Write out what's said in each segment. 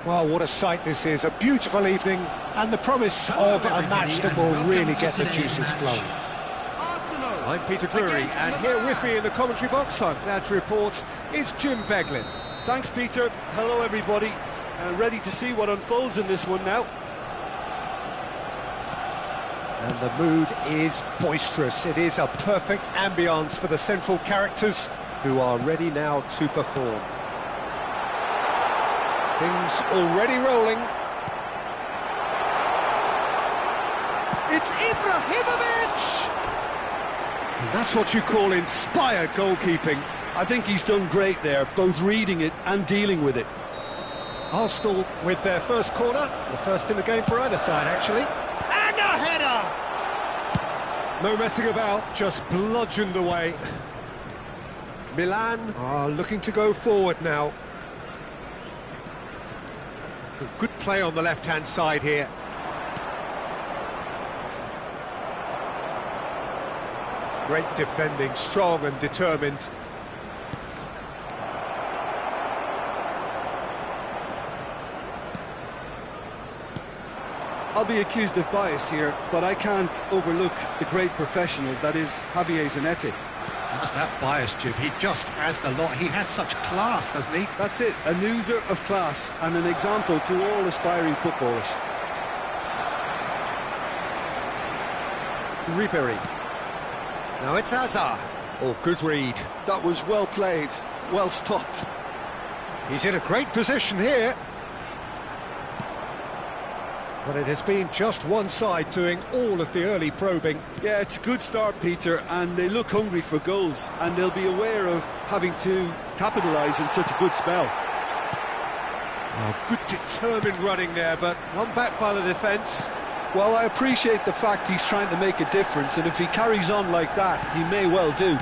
Well, what a sight this is, a beautiful evening and the promise of a match that will really get the juices flowing. I'm Peter Drury, and here with me in the commentary box, I'm glad to report, is Jim Beglin. Thanks, Peter. Hello, everybody. Ready to see what unfolds in this one now. And the mood is boisterous. It is a perfect ambience for the central characters who are ready now to perform. Things already rolling. It's Ibrahimovic! And that's what you call inspired goalkeeping. I think he's done great there, both reading it and dealing with it. Arsenal with their first corner, the first in the game for either side, actually. And a header! No messing about, just bludgeoned away. Milan are looking to go forward now. Good play on the left-hand side here. Great defending, strong and determined. I'll be accused of bias here, but I can't overlook the great professional that is Javier Zanetti. What's that bias, Jim? He just has the lot. He has such class, doesn't he? That's it, an oozer of class and an example to all aspiring footballers. Ribéry. Now it's Hazard. Oh, good read. That was well played, well stopped. He's in a great position here. But it has been just one side doing all of the early probing. Yeah, it's a good start, Peter, and they look hungry for goals, and they'll be aware of having to capitalise in such a good spell. Oh, good determined running there, but one back by the defence. Well, I appreciate the fact he's trying to make a difference, and if he carries on like that, he may well do.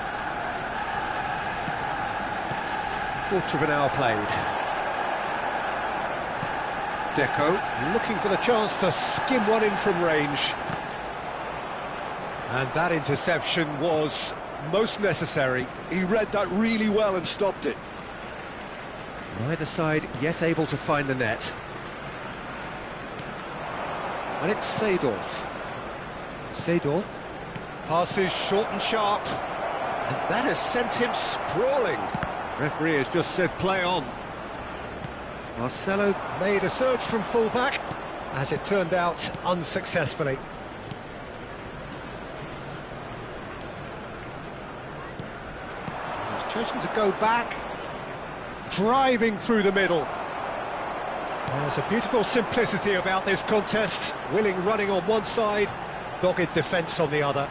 Quarter of an hour played. Deco looking for the chance to skim one in from range. And that interception was most necessary. He read that really well and stopped it. Neither side yet able to find the net. And it's Seedorf. Seedorf passes short and sharp. And that has sent him sprawling. Referee has just said play on. Marcelo made a surge from full-back, as it turned out, unsuccessfully. He's chosen to go back, driving through the middle. There's a beautiful simplicity about this contest, willing running on one side, dogged defence on the other.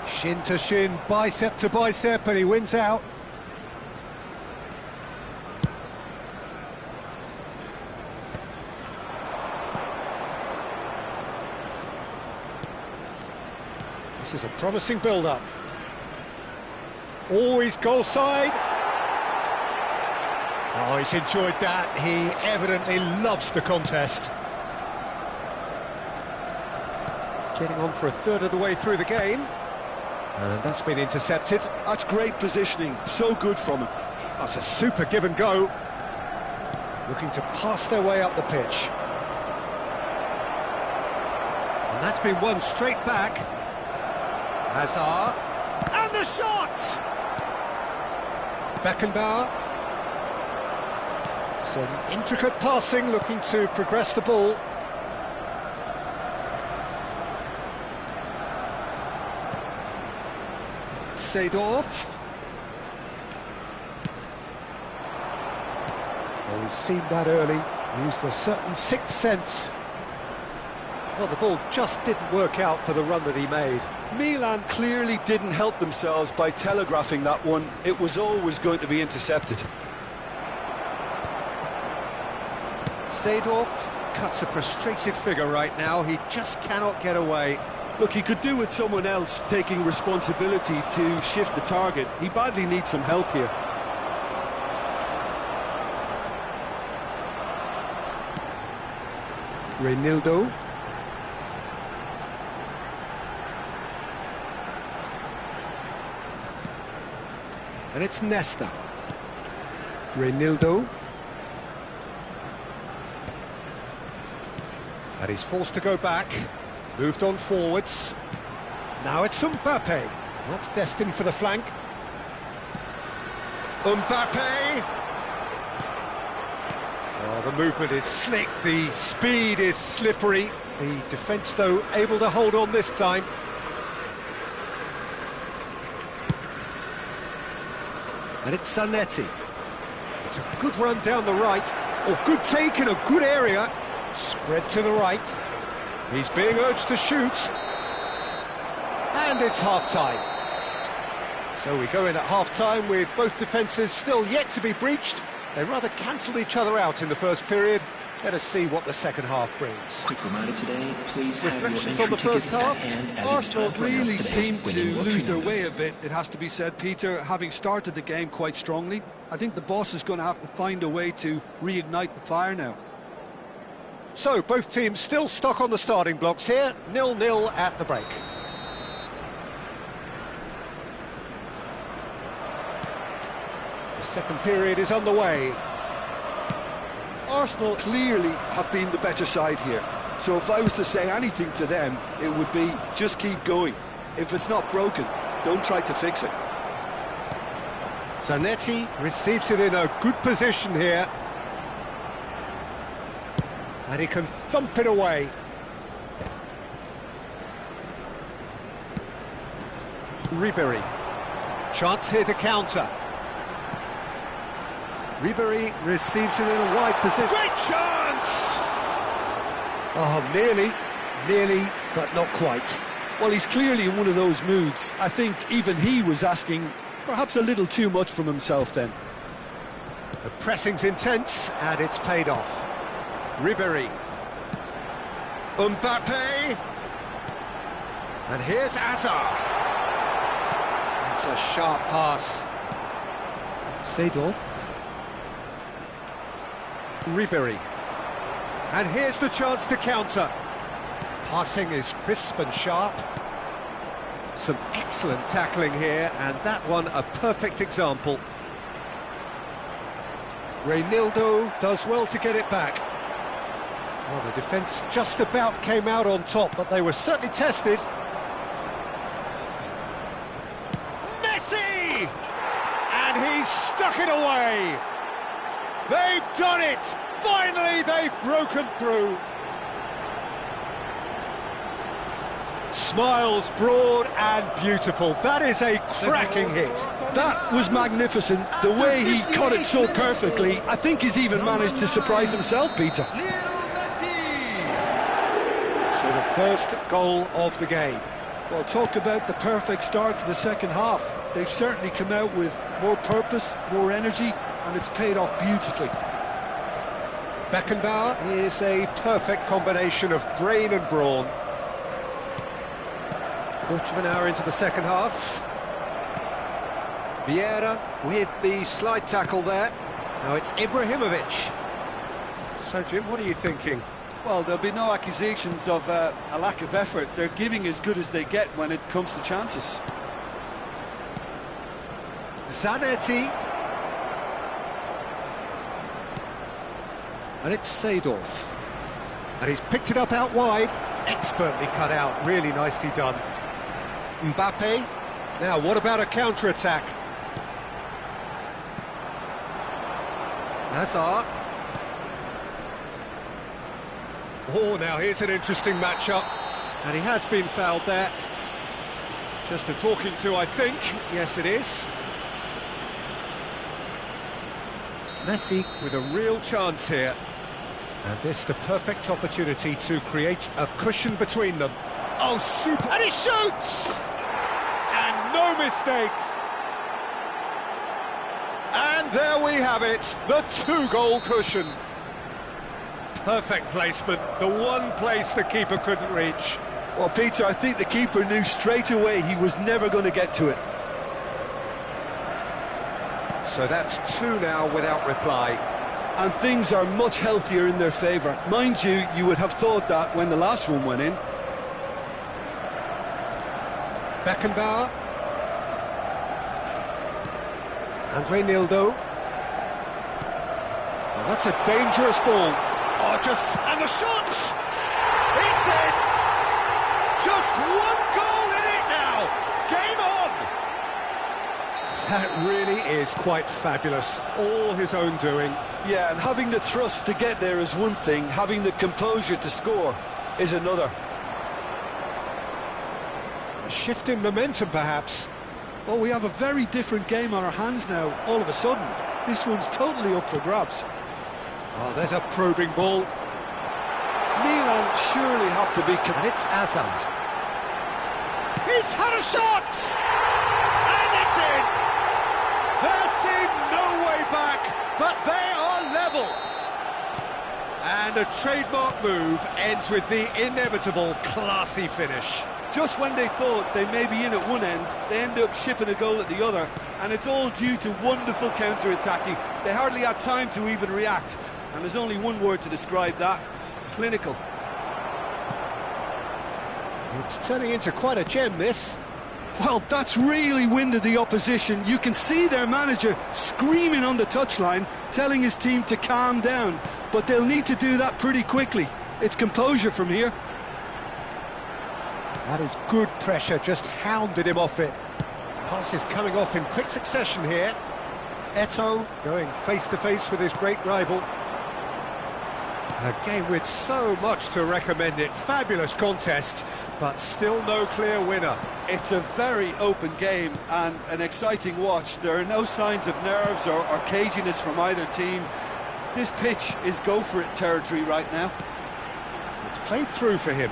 Shin to shin, bicep to bicep, and he wins out. This is a promising build-up. Always goal side. Oh, he's enjoyed that. He evidently loves the contest. Getting on for a third of the way through the game. And that's been intercepted. That's great positioning. So good from him. That's a super give and go. Looking to pass their way up the pitch. And that's been won straight back. Hazard. And the shot! Beckenbauer. Some intricate passing, looking to progress the ball. Seedorf. He's seen that early, used a certain sixth sense. Well, the ball just didn't work out for the run that he made. Milan clearly didn't help themselves by telegraphing that one. It was always going to be intercepted. Seedorf cuts a frustrated figure right now. He just cannot get away. Look, he could do with someone else taking responsibility to shift the target. He badly needs some help here. Reinildo. And it's Nesta. Reinildo. And he's forced to go back. Moved on forwards. Now it's Mbappe. That's destined for the flank. Mbappe! Oh, the movement is slick, the speed is slippery. The defence, though, able to hold on this time. And it's Zanetti. It's a good run down the right. Oh, good take in a good area. Spread to the right. He's being urged to shoot. And it's half-time. So we go in at half-time with both defences still yet to be breached. They rather cancelled each other out in the first period. Let us see what the second half brings. Quick reminder today, please have Reflections your on the first half. Arsenal really seemed to lose their way a bit, it has to be said, Peter, having started the game quite strongly. I think the boss is going to have to find a way to reignite the fire now. So both teams still stuck on the starting blocks here. 0-0 at the break. The second period is underway. Arsenal clearly have been the better side here. So if I was to say anything to them, it would be just keep going. If it's not broken, don't try to fix it. Zanetti receives it in a good position here. And he can thump it away. Ribéry. Chance here to counter. Ribéry receives it in a wide position. Great chance! Oh, nearly, but not quite. Well, he's clearly in one of those moods. I think even he was asking perhaps a little too much from himself then. The pressing's intense, and it's paid off. Ribéry. Mbappe. And here's Hazard. That's a sharp pass. Seedorf. Ribéry. And here's the chance to counter. Passing is crisp and sharp. Some excellent tackling here, and that one a perfect example. Reinildo does well to get it back. Well, the defence just about came out on top, but they were certainly tested. Messi! And he's stuck it away! They've done it! Finally, they've broken through. Smiles broad and beautiful. That is a cracking hit. That was magnificent. The way he caught it so perfectly. I think he's even managed to surprise himself, Peter. So the first goal of the game. Well, talk about the perfect start to the second half. They've certainly come out with more purpose, more energy, and it's paid off beautifully. Beckenbauer is a perfect combination of brain and brawn. Quarter of an hour into the second half. Vieira with the slide tackle there. Now it's Ibrahimovic. So, Jim, what are you thinking? Well, there'll be no accusations of a lack of effort. They're giving as good as they get when it comes to chances. Zanetti. And it's Seedorf. And he's picked it up out wide. Expertly cut out, really nicely done. Mbappe. Now, what about a counter-attack? Hazard. Oh, now here's an interesting matchup. And he has been fouled there. Just a talking to, I think. Yes, it is. Messi with a real chance here. And this the perfect opportunity to create a cushion between them. Oh, super! And he shoots! And no mistake! And there we have it, the 2-goal cushion. Perfect placement, the one place the keeper couldn't reach. Well, Peter, I think the keeper knew straight away he was never going to get to it. So that's 2 now without reply. And things are much healthier in their favour. Mind you, you would have thought that when the last one went in. Beckenbauer. Andre Nildo. Well, that's a dangerous ball. Oh, and the shot! It's in! Just 1 goal in it now! Game on! That really is quite fabulous. All his own doing. Yeah, and having the thrust to get there is one thing, having the composure to score is another. A shift in momentum, perhaps. Well, we have a very different game on our hands now, all of a sudden. This one's totally up for grabs. Oh, there's a probing ball. Milan surely have to be... And it's Hazard. He's had a shot! And it's in! There seemed no way back, but they are level! And a trademark move ends with the inevitable classy finish. Just when they thought they may be in at one end, they end up shipping a goal at the other, and it's all due to wonderful counter-attacking. They hardly had time to even react, and there's only one word to describe that: clinical. It's turning into quite a gem, this. Well, that's really winded the opposition. You can see their manager screaming on the touchline, telling his team to calm down, but they'll need to do that pretty quickly. It's composure from here. That is good pressure, just hounded him off it. Passes coming off in quick succession here. Eto'o going face-to-face with his great rival. A game with so much to recommend it. Fabulous contest, but still no clear winner. It's a very open game and an exciting watch. There are no signs of nerves or caginess from either team. This pitch is go-for-it territory right now. It's played through for him.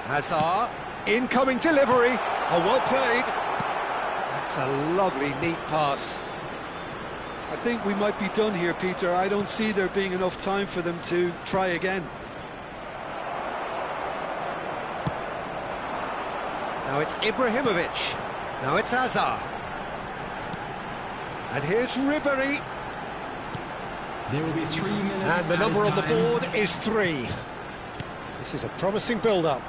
Hazard. Incoming delivery. Oh, well played. That's a lovely, neat pass. I think we might be done here, Peter. I don't see there being enough time for them to try again. Now it's Ibrahimovic. Now it's Hazard. And here's Ribéry. There will be 3 minutes. And the number on the time. board is 3. This is a promising build-up.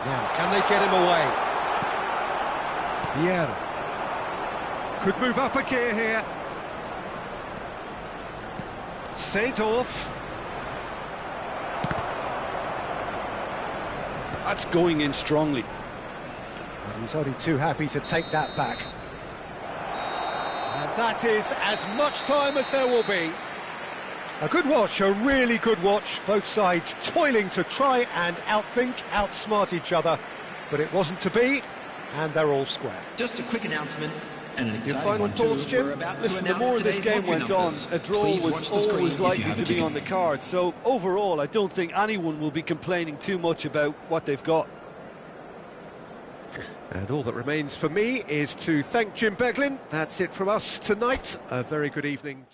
Now, can they get him away? Vieira. Could move up a gear here. Seedorf. That's going in strongly. And he's only too happy to take that back. And that is as much time as there will be. A good watch, a really good watch. Both sides toiling to try and outthink, outsmart each other. But it wasn't to be, and they're all square. Just a quick announcement. And an Your exciting final one, thoughts, too. Jim? We're about to Listen, the announce more this today's game went lottery on, numbers. a draw Please was watch the screen always if you likely have a to be ticket. on the card. So overall, I don't think anyone will be complaining too much about what they've got. And all that remains for me is to thank Jim Beglin. That's it from us tonight. A very good evening.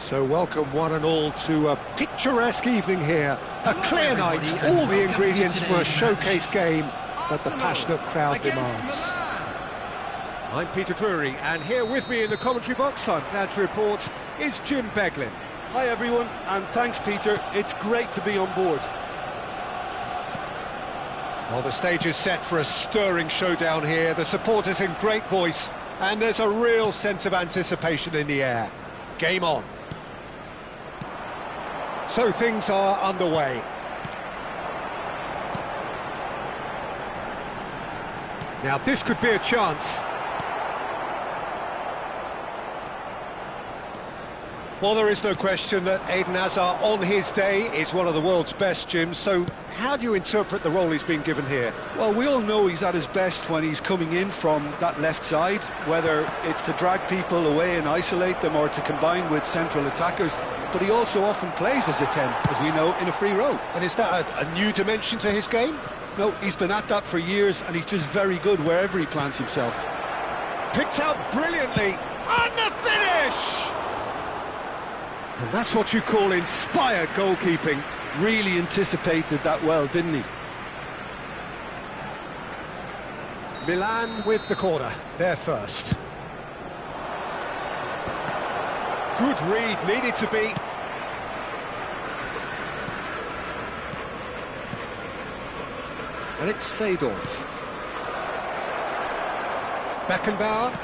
So welcome one and all to a picturesque evening here. A clear night, all the ingredients for a showcase game that the passionate crowd demands. I'm Peter Drury, and here with me in the commentary box, I'm glad to report, is Jim Beglin. Hi everyone, and thanks Peter, it's great to be on board. Well, the stage is set for a stirring showdown here, the supporters in great voice, and there's a real sense of anticipation in the air. Game on. So things are underway. Now this could be a chance. Well, there is no question that Eden Hazard on his day is one of the world's best, Jim, so how do you interpret the role he's been given here? Well, we all know he's at his best when he's coming in from that left side, whether it's to drag people away and isolate them or to combine with central attackers, but he also often plays as a 10, as we know, in a free role. And is that a new dimension to his game? No, he's been at that for years and he's just very good wherever he plants himself. Picked out brilliantly, and the finish! And that's what you call inspired goalkeeping. Really anticipated that well, didn't he? Milan with the corner, they're first. Good read, needed to be. And it's Seedorf. Beckenbauer.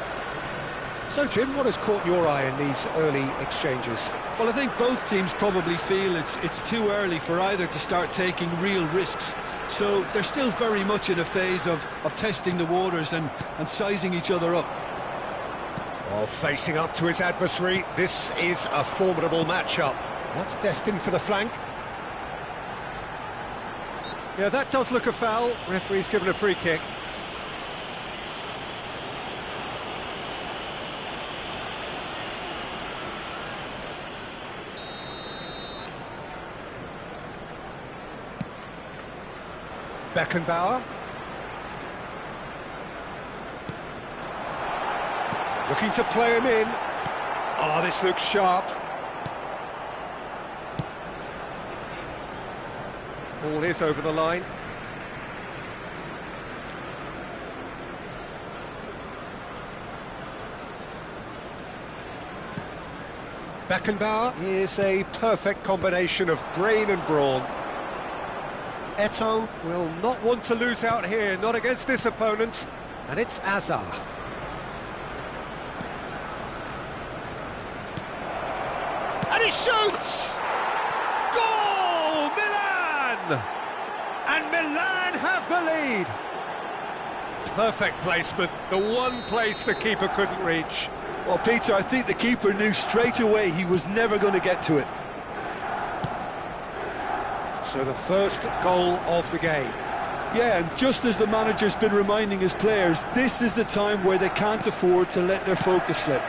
So, Jim, what has caught your eye in these early exchanges? Well, I think both teams probably feel it's too early for either to start taking real risks. So they're still very much in a phase of testing the waters and sizing each other up. Oh, facing up to his adversary, this is a formidable matchup. That's destined for the flank. Yeah, that does look a foul. Referee's given a free kick. Beckenbauer. Looking to play him in. Oh, this looks sharp. Ball is over the line. Beckenbauer is a perfect combination of brain and brawn. Eto'o will not want to lose out here, not against this opponent. And it's Hazard. And he shoots! Goal! Milan! And Milan have the lead. Perfect placement, the one place the keeper couldn't reach. Well, Peter, I think the keeper knew straight away he was never going to get to it. So the first goal of the game. Yeah, and just as the manager's been reminding his players, this is the time where they can't afford to let their focus slip.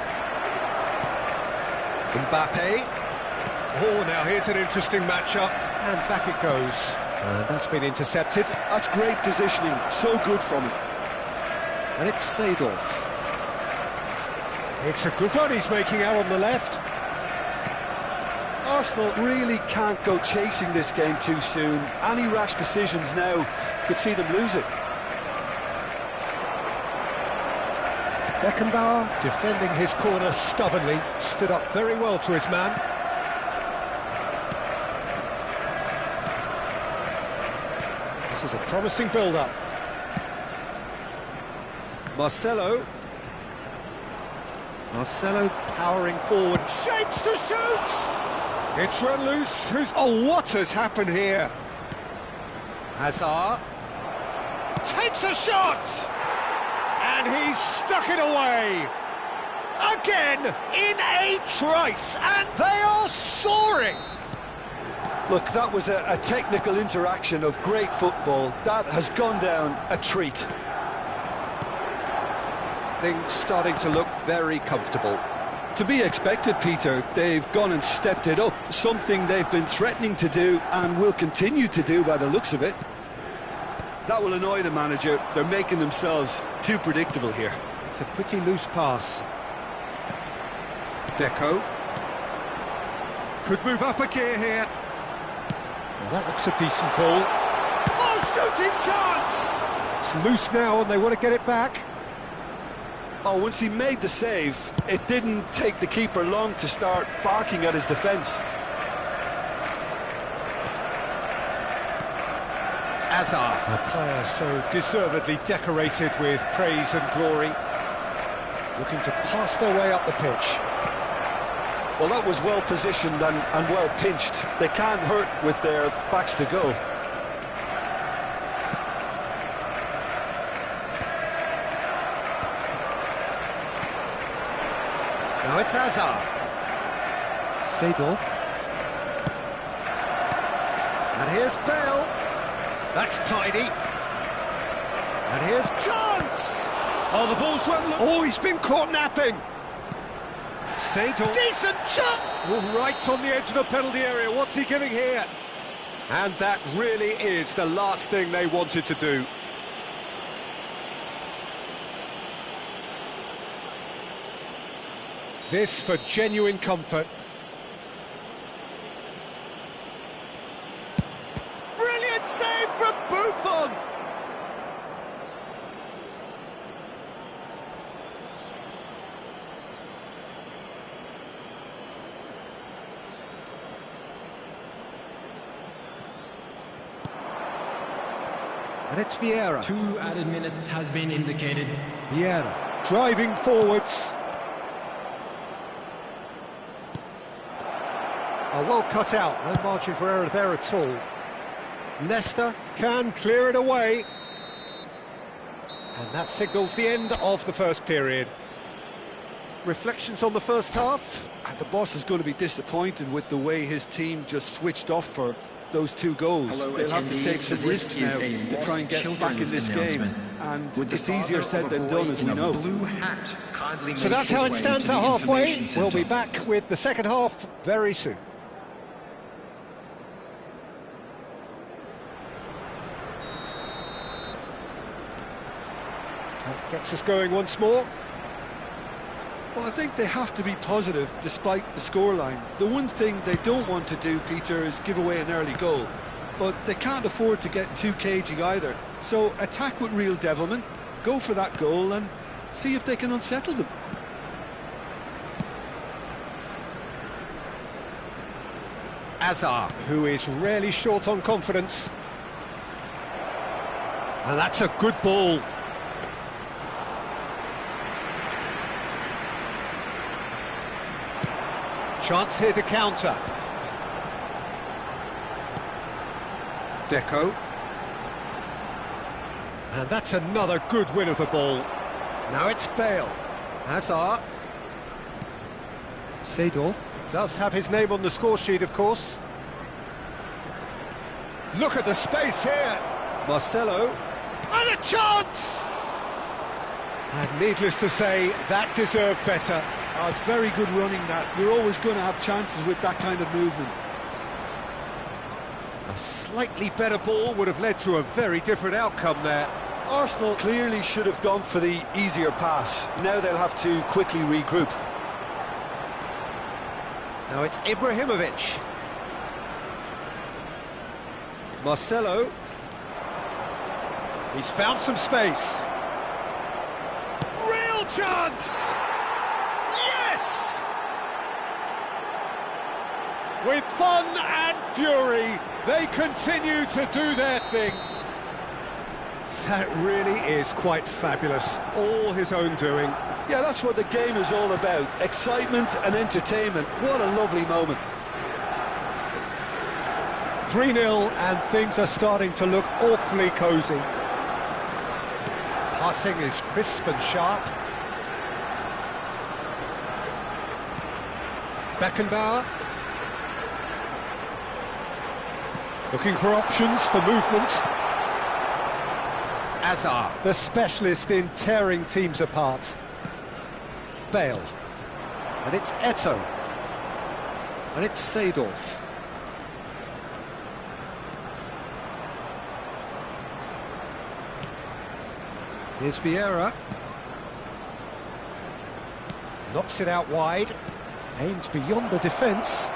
Mbappe. Oh, now here's an interesting matchup. And back it goes. And that's been intercepted. That's great positioning, so good from him. And it's Seedorf. It's a good run he's making out on the left. Arsenal really can't go chasing this game too soon. Any rash decisions now could see them lose it. Beckenbauer, defending his corner stubbornly, stood up very well to his man. This is a promising build-up. Marcelo powering forward, shapes to shoot! It's run loose. Oh, what has happened here? Hazard takes a shot! And he's stuck it away! Again, in a trice, and they are soaring! Look, that was a technical interaction of great football. That has gone down a treat. Things starting to look very comfortable. To be expected, Peter. They've gone and stepped it up, something they've been threatening to do and will continue to do by the looks of it. That will annoy the manager. They're making themselves too predictable here. It's a pretty loose pass. Deco. Could move up a gear here. Well, that looks a decent ball. Oh, shooting chance! It's loose now and they want to get it back. Oh, once he made the save, it didn't take the keeper long to start barking at his defence. Hazard, a player so deservedly decorated with praise and glory, looking to pass their way up the pitch. Well, that was well positioned and well pinched. They can't hurt with their backs to goal. Now it's Hazard. Seedorf. And here's Bale. That's tidy. And here's chance! Oh, the ball's run. Oh, he's been caught napping. Seedorf. Decent shot! Oh, right on the edge of the penalty area. What's he giving here? And that really is the last thing they wanted to do. This for genuine comfort. Brilliant save from Buffon! And it's Vieira. 2 added minutes has been indicated. Vieira driving forwards. Oh, well cut out, no margin for error there at all. Leicester can clear it away. And that signals the end of the first period. Reflections on the first half? And the boss is going to be disappointed with the way his team just switched off for those 2 goals. Hello, They'll have to take some this risks is now a to try and get back in this game. And With the it's easier father said of a than boy done, as in we a know. blue hat kindly So made that's his how it way stands to at the halfway. information We'll be centre. back with the second half very soon. That gets us going once more. Well, I think they have to be positive despite the scoreline. The one thing they don't want to do, Peter, is give away an early goal. But they can't afford to get too cagey either. So attack with real devilment, go for that goal and see if they can unsettle them. Hazard, who is really short on confidence. And that's a good ball. Chance here to counter. Deco. And that's another good win of the ball. Now it's Bale. Hazard. Seedorf does have his name on the score sheet, of course. Look at the space here. Marcelo. And a chance! And needless to say, that deserved better. Oh, it's very good running that. You're always going to have chances with that kind of movement. A slightly better ball would have led to a very different outcome there. Arsenal clearly should have gone for the easier pass. Now they'll have to quickly regroup. Now it's Ibrahimovic. Marcelo. He's found some space. Real chance! Yes! With fun and fury, they continue to do their thing. That really is quite fabulous. All his own doing. Yeah, that's what the game is all about. Excitement and entertainment. What a lovely moment. 3-0 and things are starting to look awfully cosy. Passing is crisp and sharp. Beckenbauer. Looking for options for movement. Hazard, the specialist in tearing teams apart. Bale. And it's Eto'o. And it's Seedorf. Here's Vieira. Knocks it out wide. Aimed beyond the defence.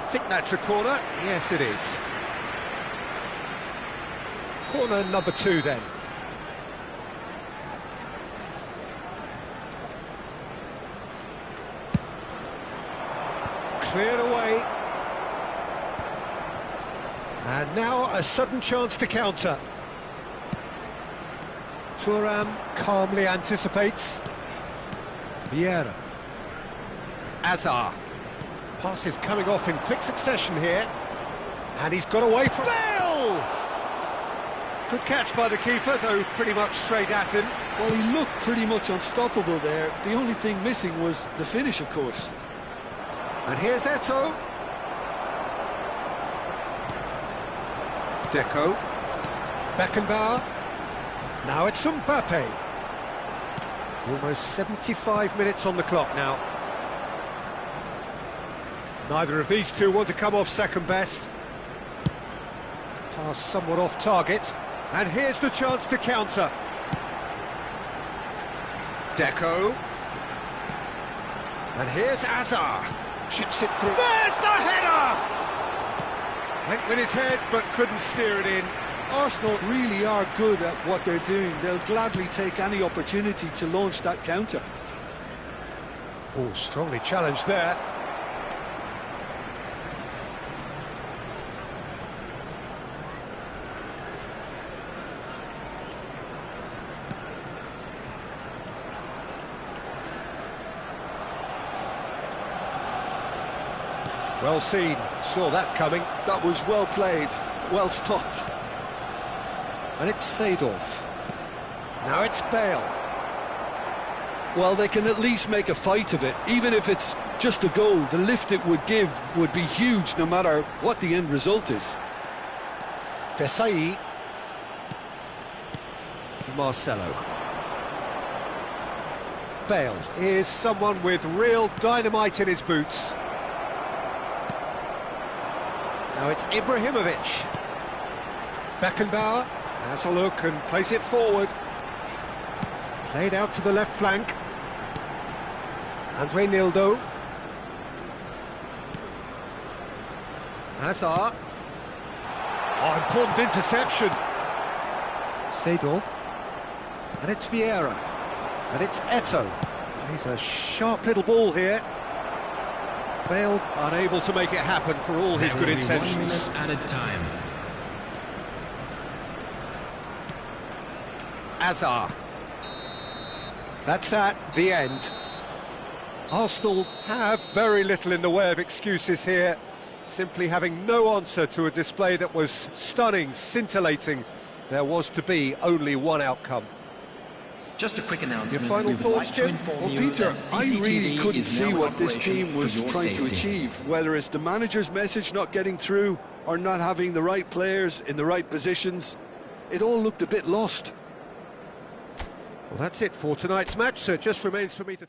think that's a corner. Yes, it is. Corner number 2 then. Cleared away. And now a sudden chance to counter. Thuram calmly anticipates. Vieira. Azar. Pass is coming off in quick succession here. And he's got away from... Bale! Good catch by the keeper, though pretty much straight at him. Well, he looked pretty much unstoppable there. The only thing missing was the finish, of course. And here's Eto'o. Deco. Beckenbauer. Now it's Mbappe. Almost 75 minutes on the clock now. Neither of these two want to come off second best. Pass somewhat off target. And here's the chance to counter. Deco. And here's Azar. Chips it through. There's the header! Went with his head, but couldn't steer it in. Arsenal really are good at what they're doing. They'll gladly take any opportunity to launch that counter. Oh, strongly challenged there. Well seen, saw that coming. That was well played, well stopped. And it's Seedorf. Now it's Bale. Well, they can at least make a fight of it. Even if it's just a goal, the lift it would give would be huge no matter what the end result is. Desai. Marcelo. Bale is someone with real dynamite in his boots. Now it's Ibrahimovic. Beckenbauer has a look and plays it forward. Played out to the left flank. Andre Nildo. Hazard. Oh, important interception. Seedorf. And it's Vieira. And it's Eto'o. He's a sharp little ball here. Bale unable to make it happen for all his good intentions. 1 minute added time. Azar. That's that, the end. Arsenal have very little in the way of excuses here, simply having no answer to a display that was stunning, scintillating. There was to be only one outcome. Just a quick announcement. Your final thoughts, Jim? Well, Peter, I really couldn't see what this team was trying to achieve, whether it's the manager's message not getting through or not having the right players in the right positions. It all looked a bit lost. Well, that's it for tonight's match, so it just remains for me to...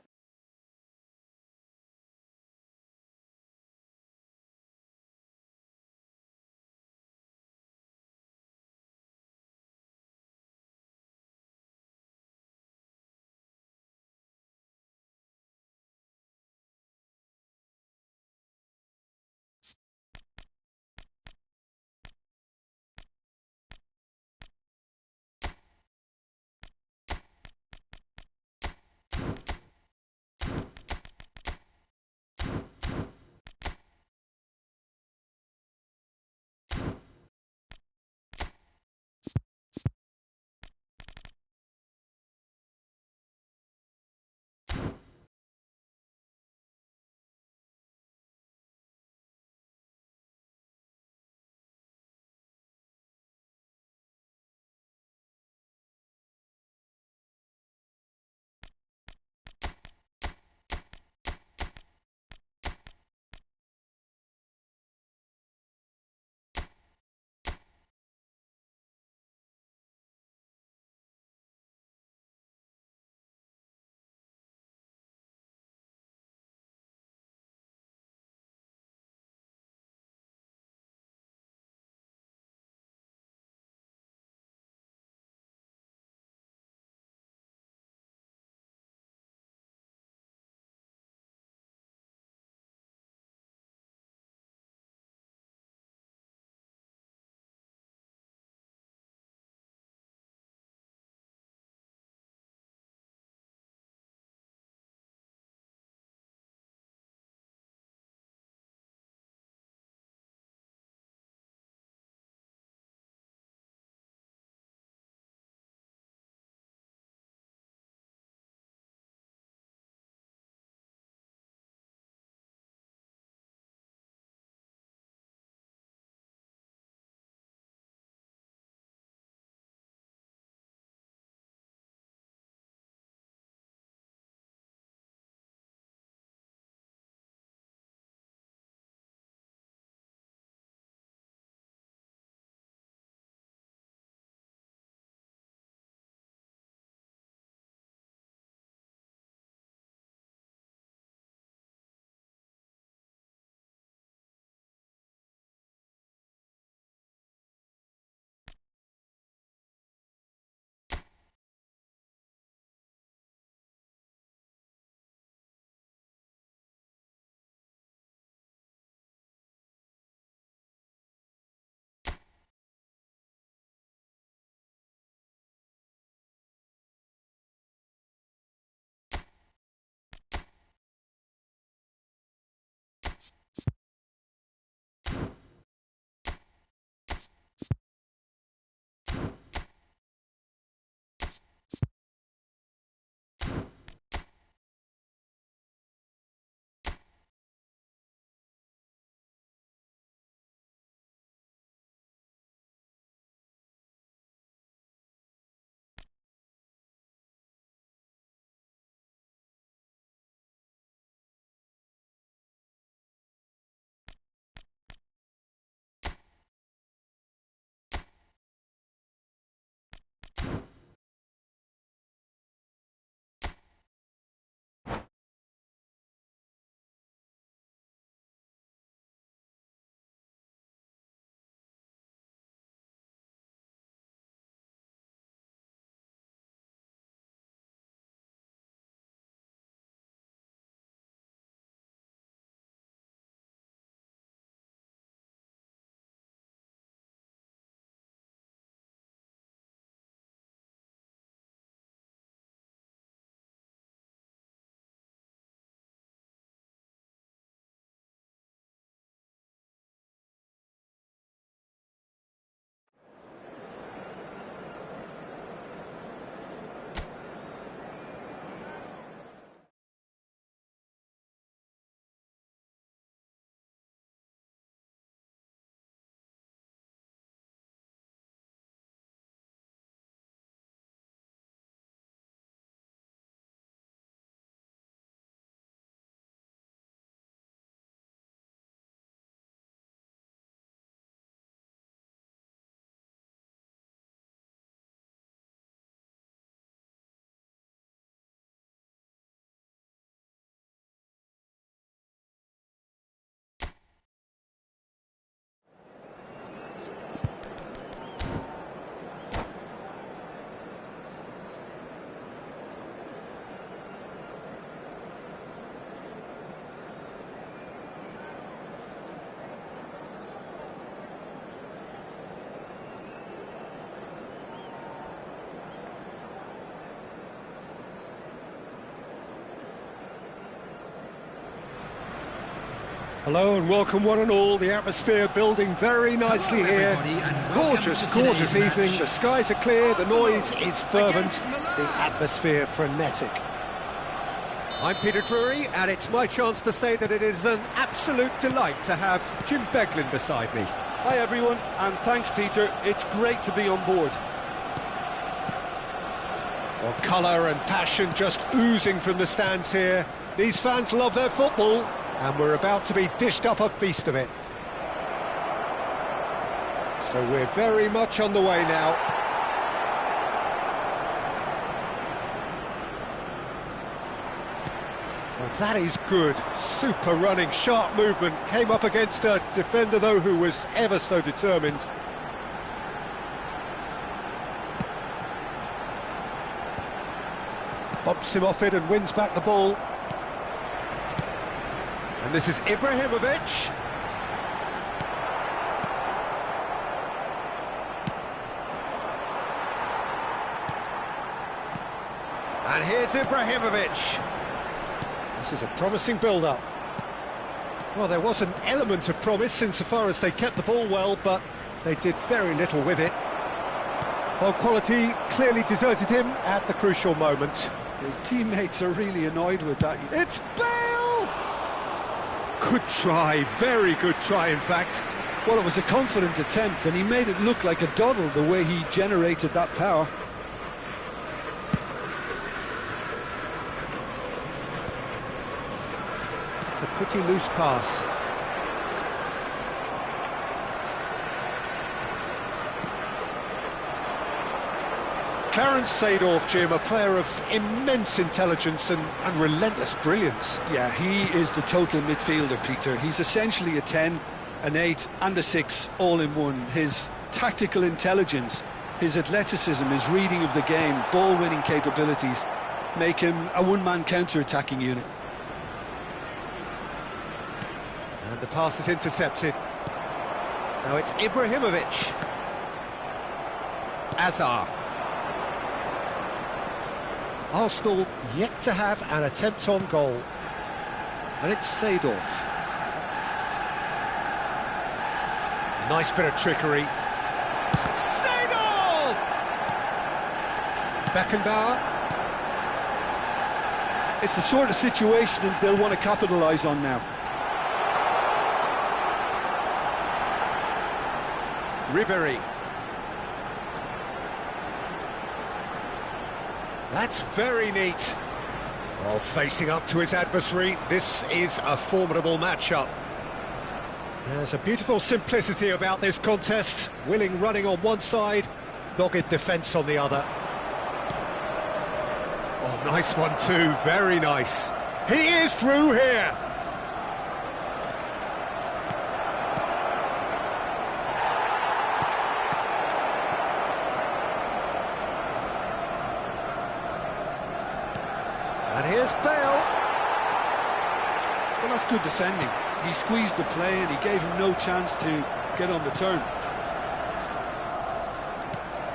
Hello and welcome one and all. The atmosphere building very nicely here. Gorgeous, gorgeous evening. The skies are clear, the noise is fervent, the atmosphere frenetic. I'm Peter Drury, and it's my chance to say that it is an absolute delight to have Jim Beglin beside me. Hi everyone, and thanks Peter. It's great to be on board. Well, colour and passion just oozing from the stands here. These fans love their football, and we're about to be dished up a feast of it. So we're very much on the way now. Well, that is good. Super running, sharp movement. Came up against a defender, though, who was ever so determined. Bumps him off it and wins back the ball. And this is Ibrahimovic. And here's Ibrahimovic. This is a promising build-up. Well, there was an element of promise insofar as they kept the ball well, but they did very little with it. Well, quality clearly deserted him at the crucial moment. His teammates are really annoyed with that. It's Bale! Good try, very good try, in fact. Well, it was a confident attempt, and he made it look like a doddle the way he generated that power. It's a pretty loose pass. Clarence Seedorf, Jim, a player of immense intelligence and relentless brilliance. Yeah, he is the total midfielder, Peter. He's essentially a 10, an 8 and a 6 all in one. His tactical intelligence, his athleticism, his reading of the game, ball-winning capabilities make him a one-man counter-attacking unit. And the pass is intercepted. Now it's Ibrahimovic. Azar. Arsenal yet to have an attempt on goal. And it's Seedorf. Nice bit of trickery. Seedorf! Beckenbauer. It's the sort of situation that they'll want to capitalise on now. Ribéry. That's very neat. Oh, facing up to his adversary, this is a formidable matchup. There's a beautiful simplicity about this contest. Willing running on one side, dogged defence on the other. Oh, nice one too, very nice. He is through here. And here's Bale. Well, that's good defending. He squeezed the play and he gave him no chance to get on the turn.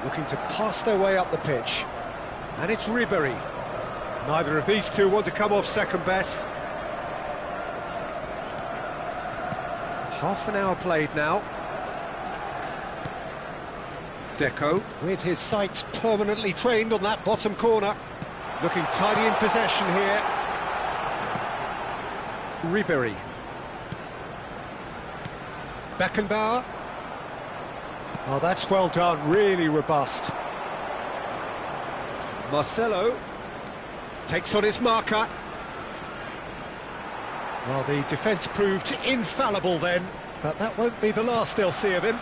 Looking to pass their way up the pitch. And it's Ribéry. Neither of these two want to come off second best. Half an hour played now. Deco, with his sights permanently trained on that bottom corner. Looking tidy in possession here. Ribéry. Beckenbauer. Oh, that's well done, really robust. Marcelo takes on his marker. Well, the defence proved infallible then, but that won't be the last they'll see of him.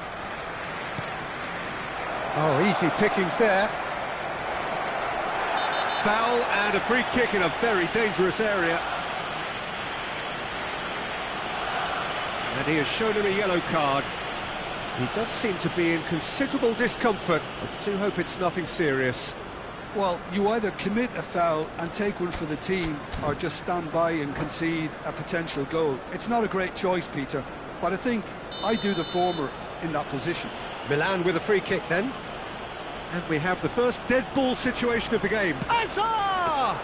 Oh, easy pickings there. Foul and a free kick in a very dangerous area. And he has shown him a yellow card. He does seem to be in considerable discomfort. I do hope it's nothing serious. Well, you either commit a foul and take one for the team, or just stand by and concede a potential goal. It's not a great choice, Peter, but I think I do the former in that position. Milan with a free kick then. And we have the first dead ball situation of the game. Azar!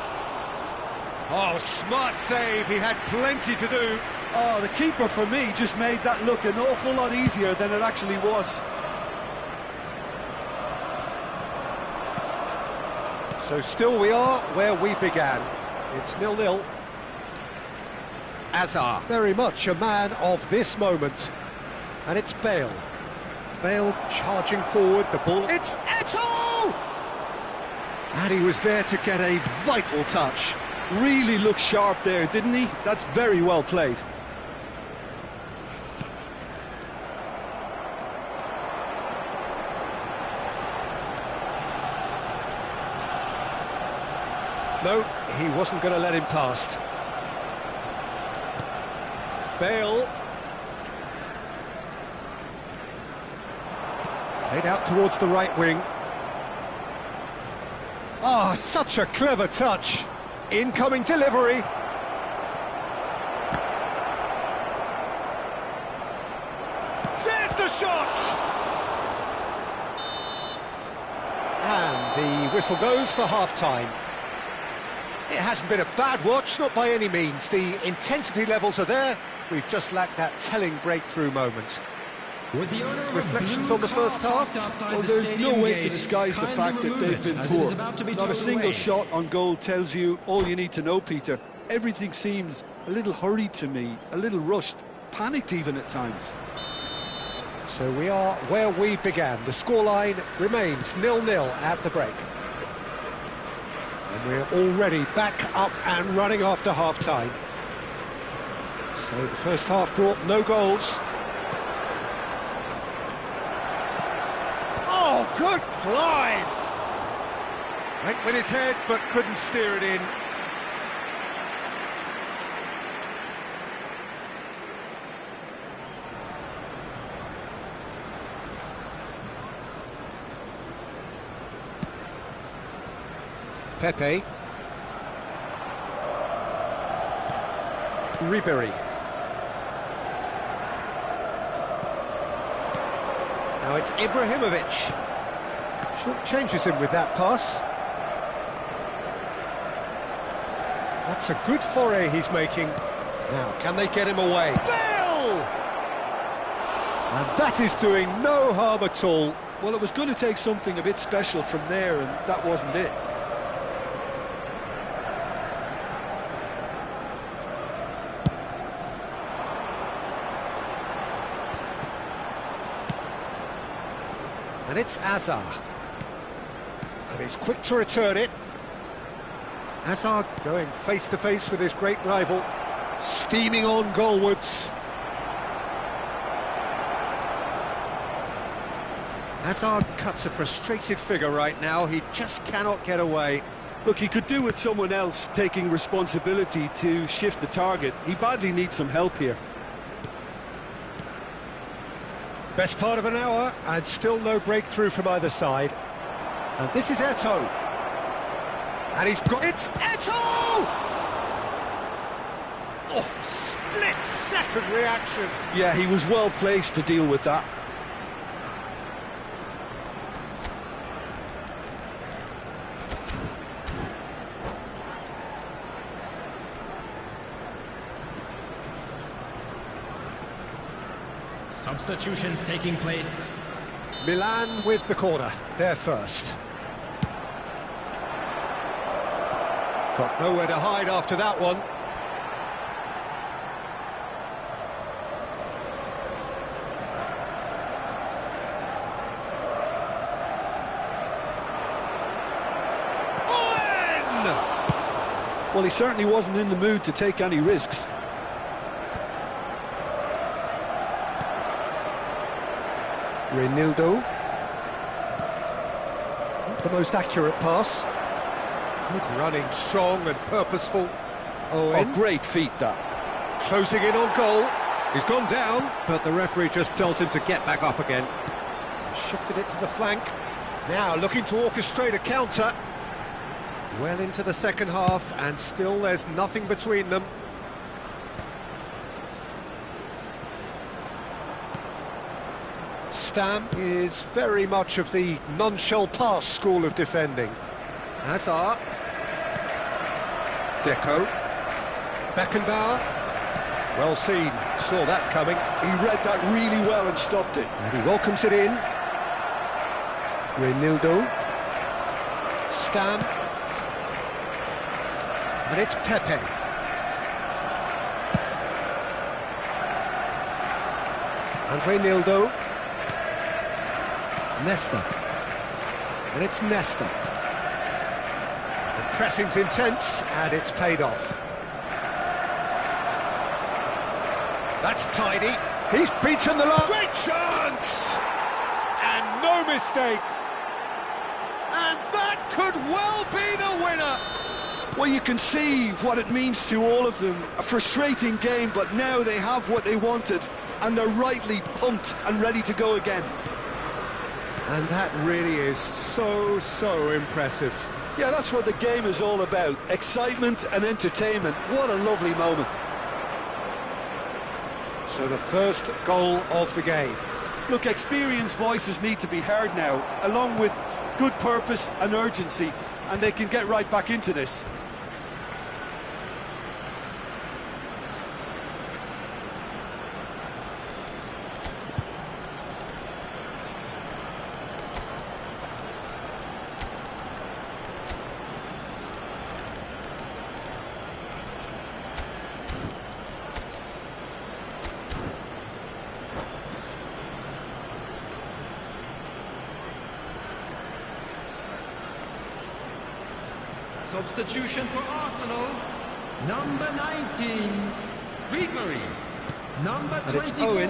Oh, smart save, he had plenty to do. Oh, the keeper for me just made that look an awful lot easier than it actually was. So still we are where we began. It's 0-0. Azar, very much a man of this moment. And it's Bale. Bale charging forward, the ball... It's Eto'o! And he was there to get a vital touch. Really looked sharp there, didn't he? That's very well played. No, he wasn't going to let him past. Bale. Played out towards the right wing. Ah, such a clever touch. Incoming delivery. There's the shot! And the whistle goes for half-time. It hasn't been a bad watch, not by any means. The intensity levels are there. We've just lacked that telling breakthrough moment. Reflections on the first half? Well, there's no way to disguise the fact that they've been poor. Not a single shot on goal tells you all you need to know, Peter. Everything seems a little hurried to me, a little rushed, panicked even at times. So we are where we began. The scoreline remains 0-0 at the break. And we're already back up and running after half-time. So the first half brought no goals. Oh, good climb! Went with his head, but couldn't steer it in. Pepe. Ribery. Now it's Ibrahimovic. Short changes him with that pass. That's a good foray he's making. Now, can they get him away? Bale! And that is doing no harm at all. Well, it was going to take something a bit special from there, and that wasn't it. And it's Azar. And he's quick to return it. Azar going face-to-face with his great rival. Steaming on goalwards. Hazard cuts a frustrated figure right now. He just cannot get away. Look, he could do with someone else taking responsibility to shift the target. He badly needs some help here. Best part of an hour, and still no breakthrough from either side. And this is Eto'o. And he's got... It's Eto'o! Oh, split-second reaction. Yeah, he was well placed to deal with that. Substitutions taking place. Milan with the corner, they're first. Got nowhere to hide after that one. Owen! Well, he certainly wasn't in the mood to take any risks. Reinildo. Not the most accurate pass. Good running, strong and purposeful. Owen. Oh, great feat, that. Closing in on goal. He's gone down, but the referee just tells him to get back up again. Shifted it to the flank. Now looking to orchestrate a counter. Well into the second half, and still there's nothing between them. Stam is very much of the non-shell pass school of defending. Hazard. Deco. Beckenbauer. Well seen, saw that coming. He read that really well and stopped it. And he welcomes it in. Reinildo. Stam. And it's Pepe. And Reinildo. Nesta. And it's Nesta. The pressing's intense, and it's paid off. That's tidy. He's beaten the line. Great chance! And no mistake. And that could well be the winner. Well, you can see what it means to all of them. A frustrating game, but now they have what they wanted, and they're rightly pumped and ready to go again. And that really is so impressive. Yeah, that's what the game is all about. Excitement and entertainment. What a lovely moment. So the first goal of the game. Look, experienced voices need to be heard now, along with good purpose and urgency, and they can get right back into this. Substitution for Arsenal. Number 19, Ribery. Number And it's 24, Owen.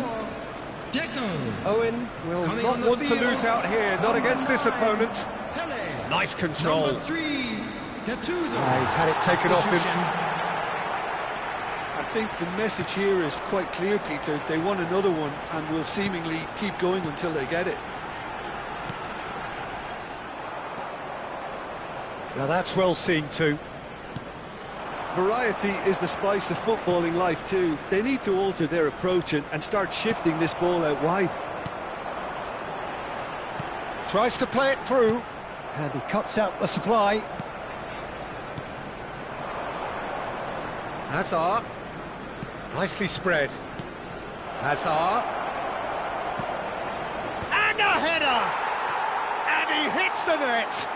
Deco. Owen will Coming not on the want to field, lose out here, not number against this 9, opponent. Pele. Nice control. Number 3, Gattuso. He's had it taken off him. Substitution. I think the message here is quite clear, Peter. They want another one and will seemingly keep going until they get it. Now that's well seen too. Variety is the spice of footballing life too. They need to alter their approach and start shifting this ball out wide. Tries to play it through, and he cuts out the supply. Hazard. Nicely spread. Hazard. And a header! And he hits the net!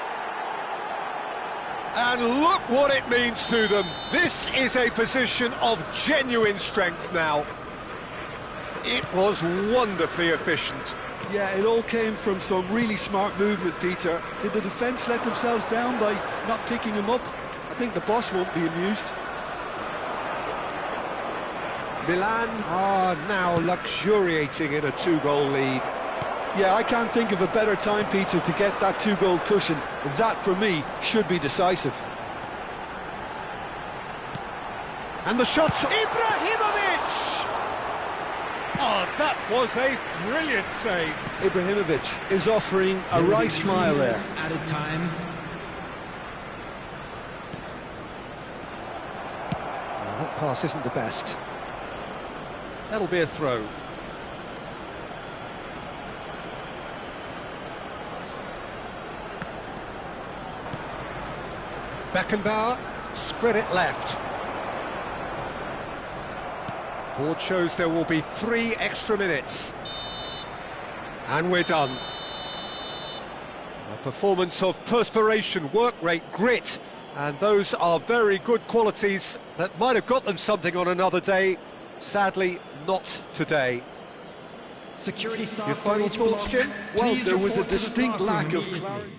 And look what it means to them. This is a position of genuine strength now. It was wonderfully efficient. Yeah, it all came from some really smart movement, Peter. Did the defence let themselves down by not picking him up? I think the boss won't be amused. Milan are now luxuriating in a two-goal lead. Yeah, I can't think of a better time, Peter, to get that two-goal cushion. That, for me, should be decisive. And the shots... Ibrahimovic! Oh, that was a brilliant save. Ibrahimovic is offering a right smile there. Added time. Oh, that pass isn't the best. That'll be a throw. Beckenbauer, spread it left. Board shows there will be 3 extra minutes. And we're done. A performance of perspiration, work rate, grit, and those are very good qualities that might have got them something on another day. Sadly, not today. Security staff. Your final for each thoughts, block. Jim? Well, Please there was a report to the distinct staff room lack of immediately. clarity.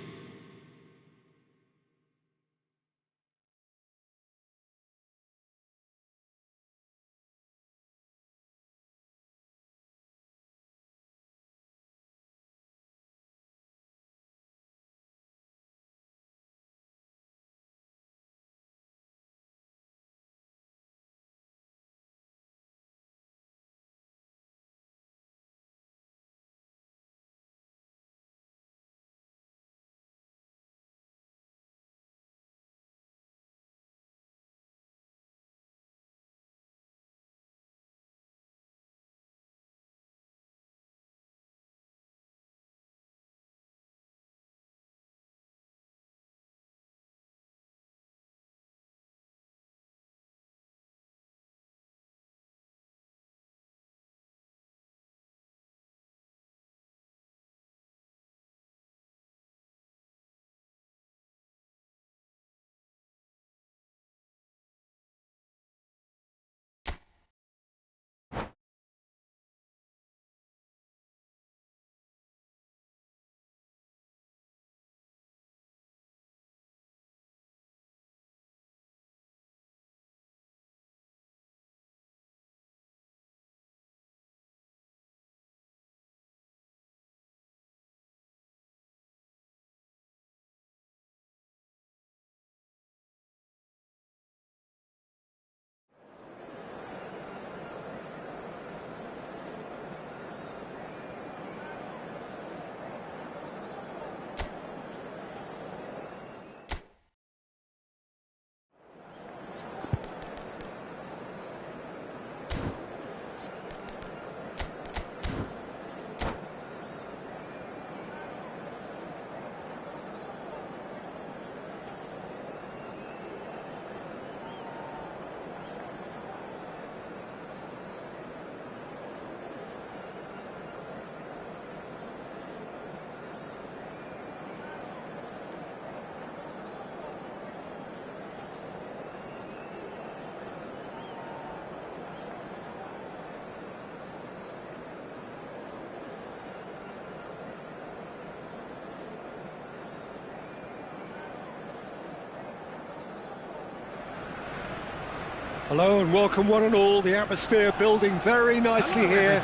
Hello and welcome one and all. The atmosphere building very nicely here.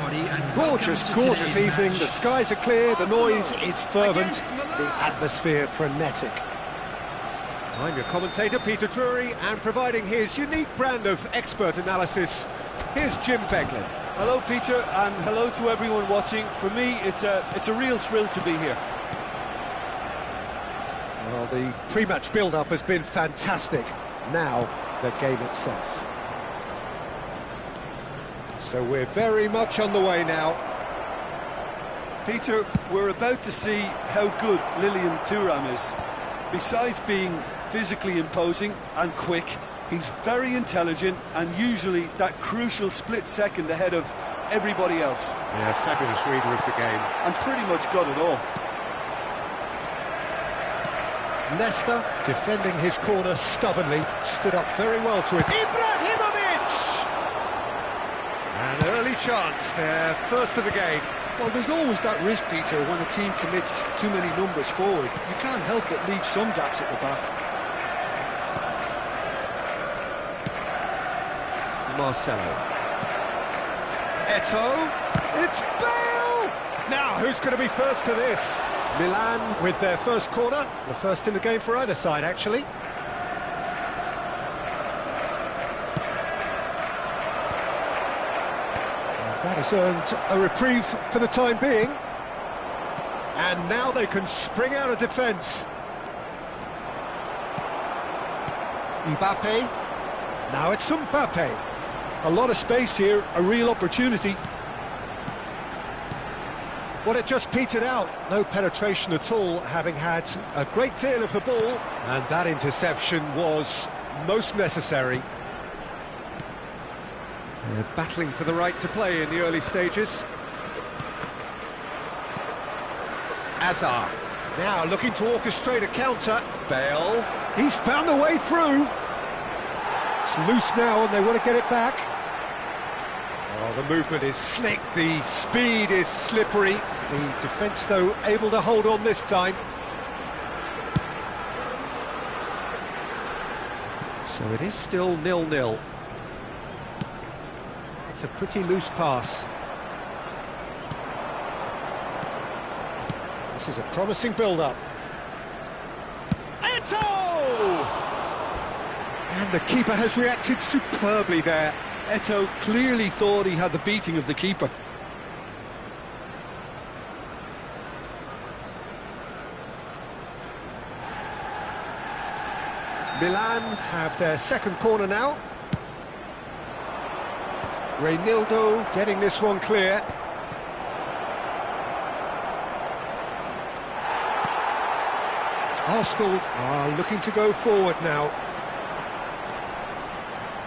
Gorgeous, gorgeous evening. The skies are clear, the noise is fervent, the atmosphere frenetic. I'm your commentator, Peter Drury, and providing his unique brand of expert analysis, here's Jim Beglin. Hello, Peter, and hello to everyone watching. For me, it's a real thrill to be here. Well, the pre-match build-up has been fantastic. Now, the game itself. So we're very much on the way now. Peter, we're about to see how good Lilian Thuram is. Besides being physically imposing and quick, he's very intelligent and usually that crucial split second ahead of everybody else. Yeah, fabulous reader of the game. And pretty much got it all. Nesta, defending his corner stubbornly, stood up very well to it. Ibrahimovic! An early chance there, first of the game. Well, there's always that risk, Peter, when a team commits too many numbers forward. You can't help but leave some gaps at the back. Marcelo. Eto'o. It's Bale! Now, who's going to be first to this? Milan with their first corner, the first in the game for either side, actually. That has earned a reprieve for the time being. And now they can spring out of defence. Mbappe. Now it's Mbappe. A lot of space here, a real opportunity. Well, it just petered out. No penetration at all, having had a great deal of the ball. And that interception was most necessary. They're battling for the right to play in the early stages. Azar. Now looking to orchestrate a counter. Bale. He's found a way through. It's loose now and they want to get it back. Oh, the movement is slick, the speed is slippery. The defence, though, able to hold on this time. So it is still 0-0. It's a pretty loose pass. This is a promising build-up. Eto'o! And the keeper has reacted superbly there. Eto'o clearly thought he had the beating of the keeper. Milan have their second corner now. Reinildo getting this one clear. Arsenal are looking to go forward now.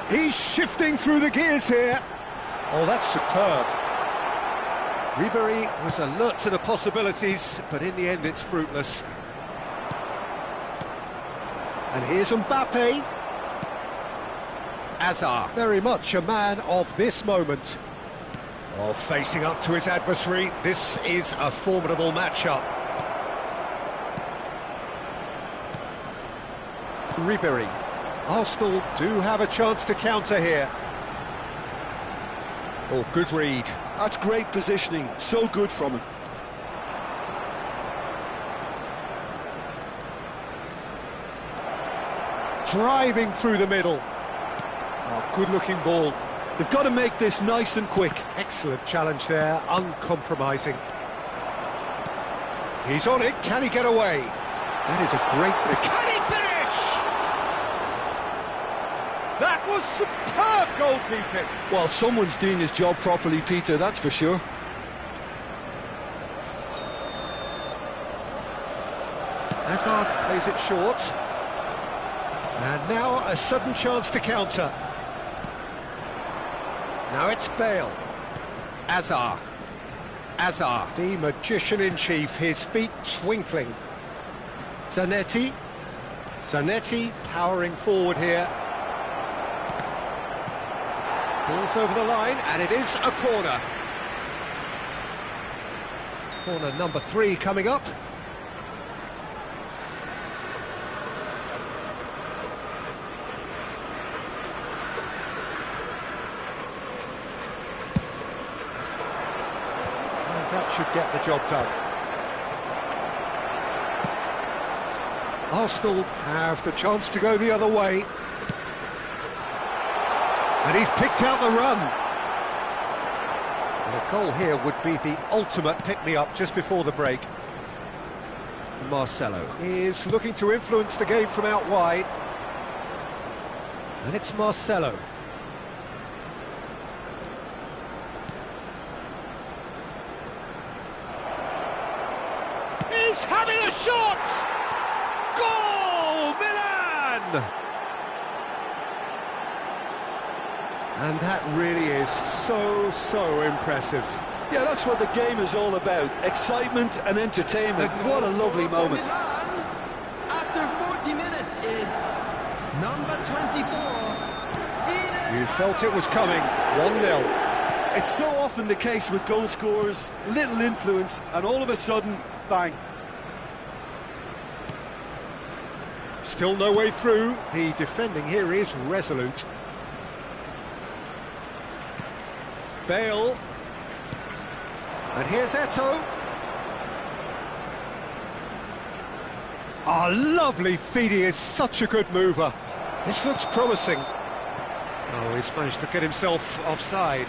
He's shifting through the gears here. Oh, that's superb. Ribéry was alert to the possibilities, but in the end it's fruitless. And here's Mbappe. Azar, very much a man of this moment. Oh, facing up to his adversary, this is a formidable matchup. Ribéry. Arsenal do have a chance to counter here. Oh, good read. That's great positioning, so good from him. Driving through the middle. Oh, good-looking ball. They've got to make this nice and quick. Excellent challenge there, uncompromising. He's on it, can he get away? That is a great pick. Can he finish? That was superb goalkeeping. Well, someone's doing his job properly, Peter, that's for sure. Hazard plays it short. And now a sudden chance to counter. Now it's Bale. Hazard. Hazard, the magician-in-chief, his feet twinkling. Zanetti. Zanetti powering forward here. Ball's over the line, and it is a corner. Corner number 3 coming up. And that should get the job done. Arsenal have the chance to go the other way. And he's picked out the run. And a goal here would be the ultimate pick-me-up just before the break. Marcelo is looking to influence the game from out wide. And it's Marcelo. He's having a shot! Goal, Milan! And that really is so impressive. Yeah, that's what the game is all about. Excitement and entertainment. What a lovely moment. Milan, after 40 minutes, is number 24. You felt it was coming. 1-0. It's so often the case with goal scorers, little influence, and all of a sudden, bang. Still no way through. The defending here is resolute. Bale. And here's Eto'o. Ah, lovely feed. He is such a good mover. This looks promising. Oh, he's managed to get himself offside.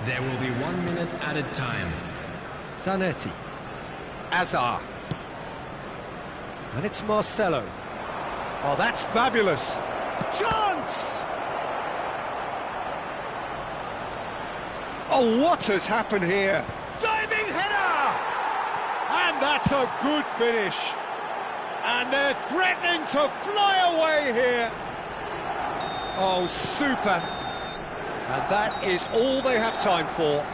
There will be 1 minute added time. Zanetti. Hazard. And it's Marcelo. Oh, that's fabulous. Chance! Oh, what has happened here? Diving header! And that's a good finish. And they're threatening to fly away here. Oh, super. And that is all they have time for.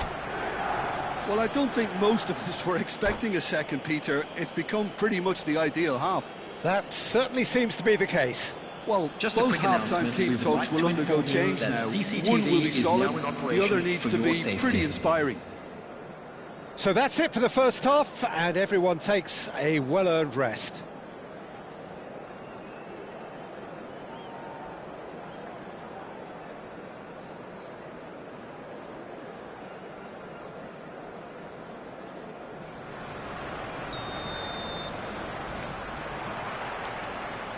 Well, I don't think most of us were expecting a second, Peter. It's become pretty much the ideal half. That certainly seems to be the case. Well, Just a both quick half-time announcement. team We would talks like will to undergo inform you change that now. CCTV One will be is solid, now in the operation other needs for to your be safety. pretty inspiring. So that's it for the first half, and everyone takes a well-earned rest.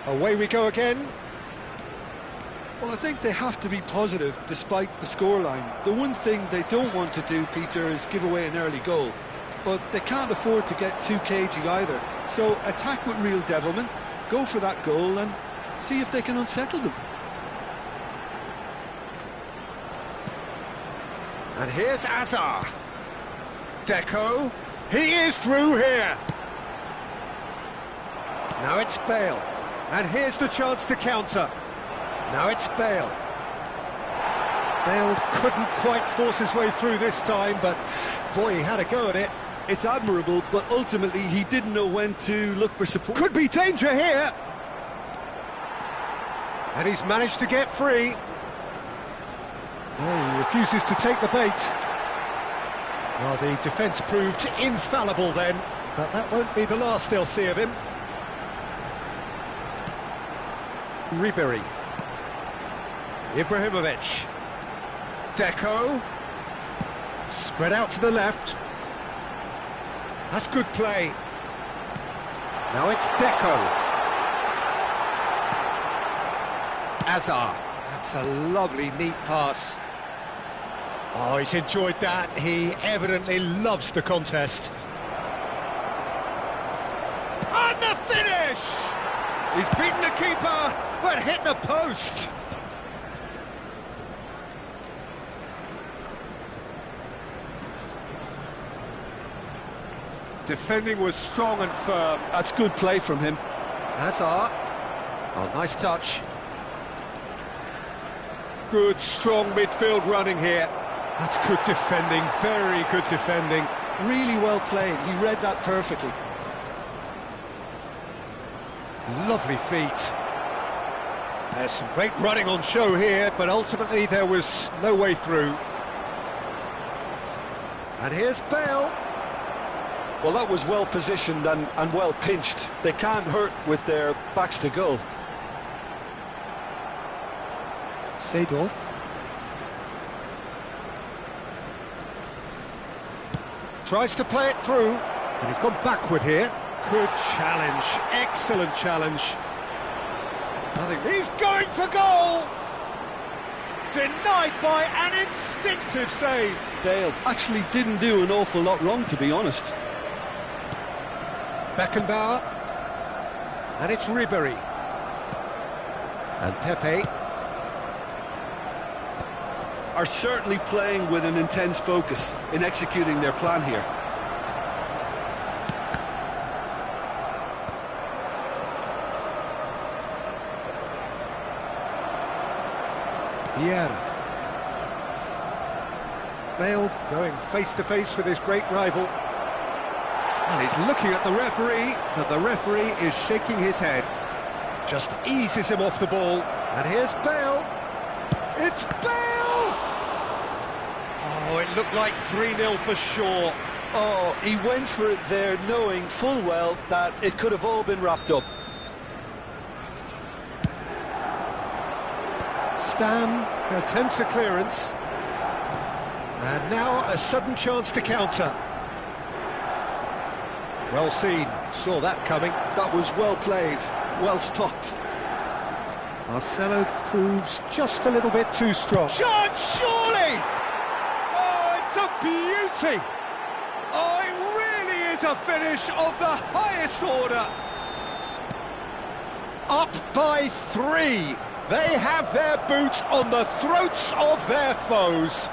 Away we go again. Well, I think they have to be positive despite the scoreline. The one thing they don't want to do, Peter, is give away an early goal. But they can't afford to get too cagey either. So attack with real devilment, go for that goal and see if they can unsettle them. And here's Hazard. Deco. He is through here. Now it's Bale. And here's the chance to counter. Now it's Bale. Bale couldn't quite force his way through this time, but boy, he had a go at it. It's admirable, but ultimately he didn't know when to look for support. Could be danger here. And he's managed to get free. Oh, he refuses to take the bait. Well, the defence proved infallible then, but that won't be the last they'll see of him. Ribery. Ibrahimovic. Deco. Spread out to the left. That's good play. Now it's Deco. Azar. That's a lovely, neat pass. Oh, he's enjoyed that. He evidently loves the contest. And the finish! He's beaten the keeper, but hit the post. Defending was strong and firm. That's good play from him. Hazard. Oh, nice touch. Good, strong midfield running here. That's good defending, very good defending. Really well played. He read that perfectly. Lovely feet. There's some great running on show here, but ultimately there was no way through. And here's Bale. Well, that was well positioned and well pinched. They can't hurt with their backs to goal. Seedorf. Tries to play it through, and he's gone backward here. Good challenge, excellent challenge. Nothing. He's going for goal! Denied by an instinctive save. Bale actually didn't do an awful lot wrong, to be honest. Beckenbauer. And it's Ribéry. And Pepe. Are certainly playing with an intense focus in executing their plan here. Vieira. Bale going face-to-face with his great rival. Well, he's looking at the referee, but the referee is shaking his head. Just eases him off the ball. And here's Bale. It's Bale! Oh, it looked like 3-0 for sure. Oh, he went for it there, knowing full well that it could have all been wrapped up. Stam attempts a clearance. And now a sudden chance to counter. Well seen, saw that coming. That was well played, well stopped. Marcelo proves just a little bit too strong. Chance, surely! Oh, it's a beauty! Oh, it really is a finish of the highest order. Up by 3. They have their boots on the throats of their foes.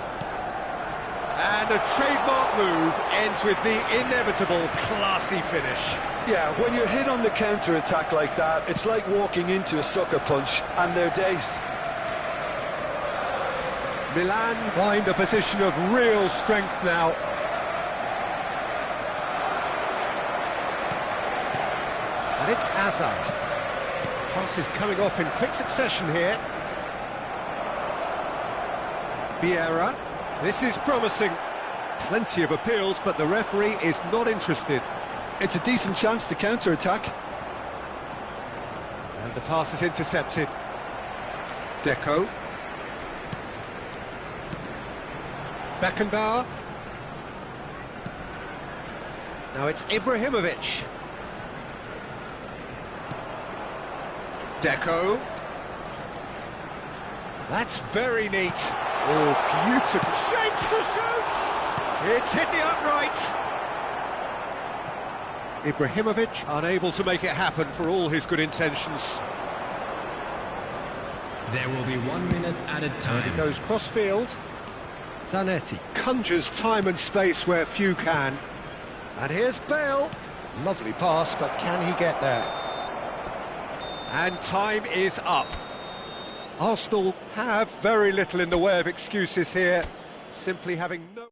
And a trademark move ends with the inevitable classy finish. Yeah, when you're hit on the counter-attack like that, it's like walking into a sucker punch, and they're dazed. Milan find a position of real strength now. And it's Hazard. Passes coming off in quick succession here. Vieira. This is promising. Plenty of appeals, but the referee is not interested. It's a decent chance to counter-attack. And the pass is intercepted. Deco. Beckenbauer. Now it's Ibrahimovic. Deco. That's very neat. Oh, beautiful. Shapes to shoot! It's hit the upright. Ibrahimovic unable to make it happen for all his good intentions. There will be 1 minute added time. He goes cross-field. Zanetti conjures time and space where few can. And here's Bale. Lovely pass, but can he get there? And time is up. Arsenal have very little in the way of excuses here, simply having no...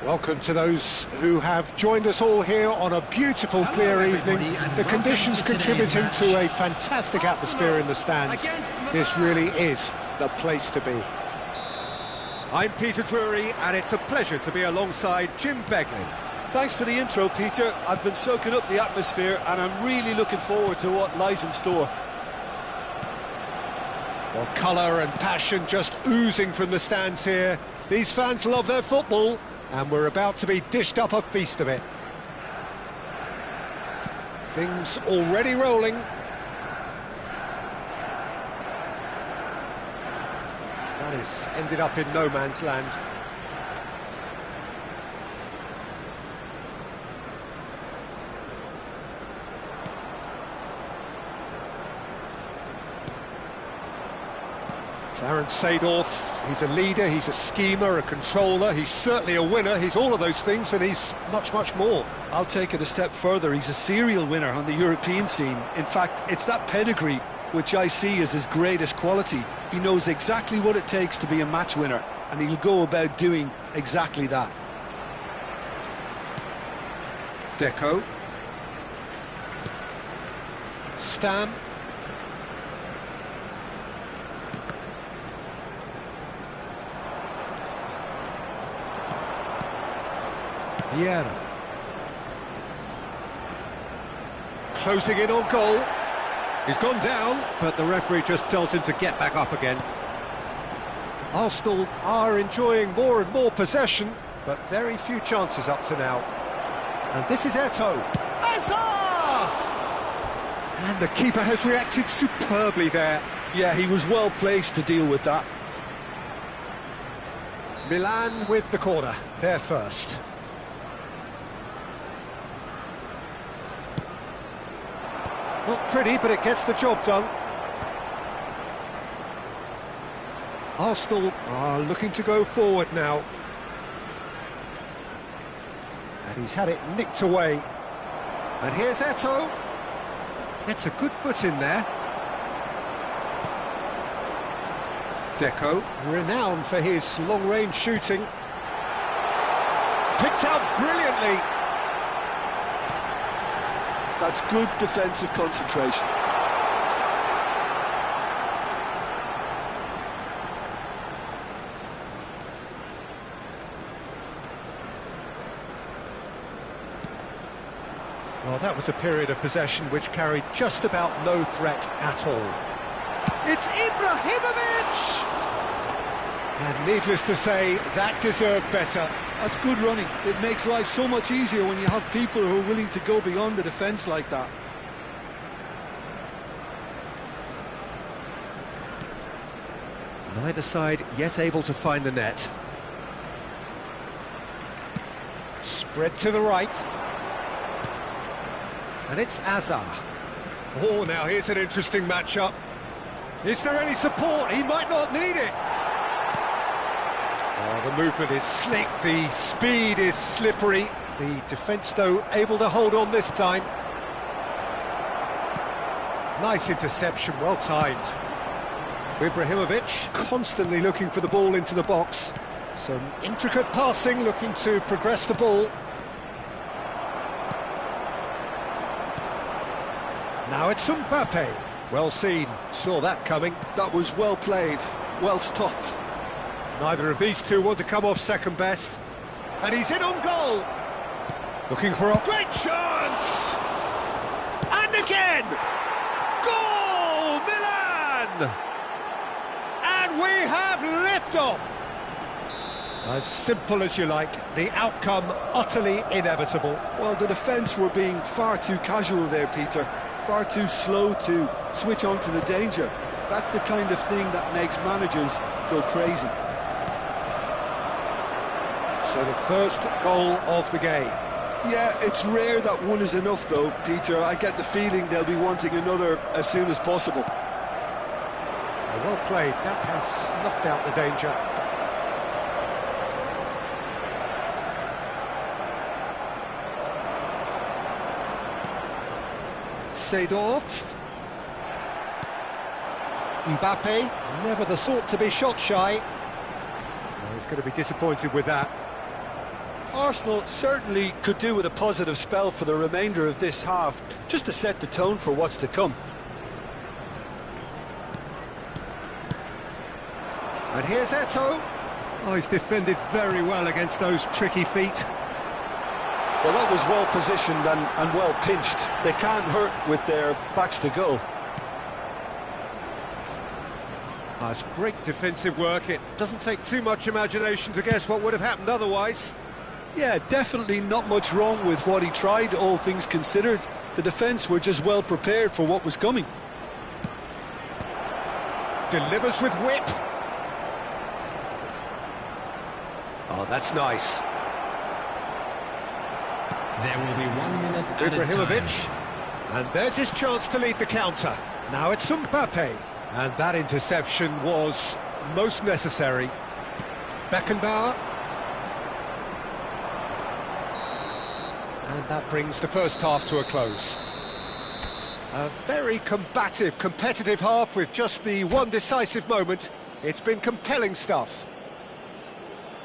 Welcome to those who have joined us all here on a beautiful, clear evening. The conditions contributing to a fantastic atmosphere in the stands. This really is the place to be. I'm Peter Drury, and it's a pleasure to be alongside Jim Beglin. Thanks for the intro, Peter. I've been soaking up the atmosphere, and I'm really looking forward to what lies in store. Well, colour and passion just oozing from the stands here. These fans love their football, and we're about to be dished up a feast of it. Things already rolling. That has ended up in no man's land. Clarence Seedorf, he's a leader, he's a schemer, a controller, he's certainly a winner, he's all of those things, and he's much, much more. I'll take it a step further. He's a serial winner on the European scene. In fact, it's that pedigree which I see as his greatest quality. He knows exactly what it takes to be a match winner, and he'll go about doing exactly that. Deco. Stam. Vieira. Closing in on goal. He's gone down, but the referee just tells him to get back up again. Arsenal are enjoying more and more possession, but very few chances up to now. And this is Eto'o. Hazard! And the keeper has reacted superbly there. Yeah, he was well placed to deal with that. Milan with the corner, they're first. Not pretty, but it gets the job done. Arsenal are looking to go forward now. And he's had it nicked away. And here's Eto'o. Gets a good foot in there. Deco, renowned for his long-range shooting. Picked out brilliantly. That's good defensive concentration. Well, that was a period of possession which carried just about no threat at all. It's Ibrahimovic! And needless to say, that deserved better. That's good running. It makes life so much easier when you have people who are willing to go beyond the defence like that. Neither side yet able to find the net. Spread to the right. And it's Azar. Oh, now here's an interesting matchup. Is there any support? He might not need it. Oh, the movement is slick, the speed is slippery. The defence, though, able to hold on this time. Nice interception, well timed. Ibrahimovic constantly looking for the ball into the box. Some intricate passing, looking to progress the ball. Now it's Mbappe. Well seen, saw that coming. That was well played, well stopped. Neither of these two want to come off second best. And he's in on goal. Looking for a great chance! And again! Goal! Milan! And we have liftoff! As simple as you like, the outcome utterly inevitable. Well, the defence were being far too casual there, Peter. Far too slow to switch on to the danger. That's the kind of thing that makes managers go crazy. So the first goal of the game. Yeah, it's rare that one is enough though, Peter. I get the feeling they'll be wanting another as soon as possible. Well played, that has snuffed out the danger. Seedorf. Mbappe, never the sort to be shot shy. Well, he's going to be disappointed with that. Arsenal certainly could do with a positive spell for the remainder of this half, just to set the tone for what's to come. And here's Eto'o. Oh, he's defended very well against those tricky feet. Well, that was well positioned and well pinched. They can't hurt with their backs to goal. That's great defensive work. It doesn't take too much imagination to guess what would have happened otherwise. Yeah, definitely not much wrong with what he tried, all things considered. The defence were just well prepared for what was coming. Delivers with whip. Oh, that's nice. There will be 1 minute at a Ibrahimovic. time. And there's his chance to lead the counter. Now it's Mbappe. And that interception was most necessary. Beckenbauer. And that brings the first half to a close. A very combative, competitive half with just the one decisive moment. It's been compelling stuff.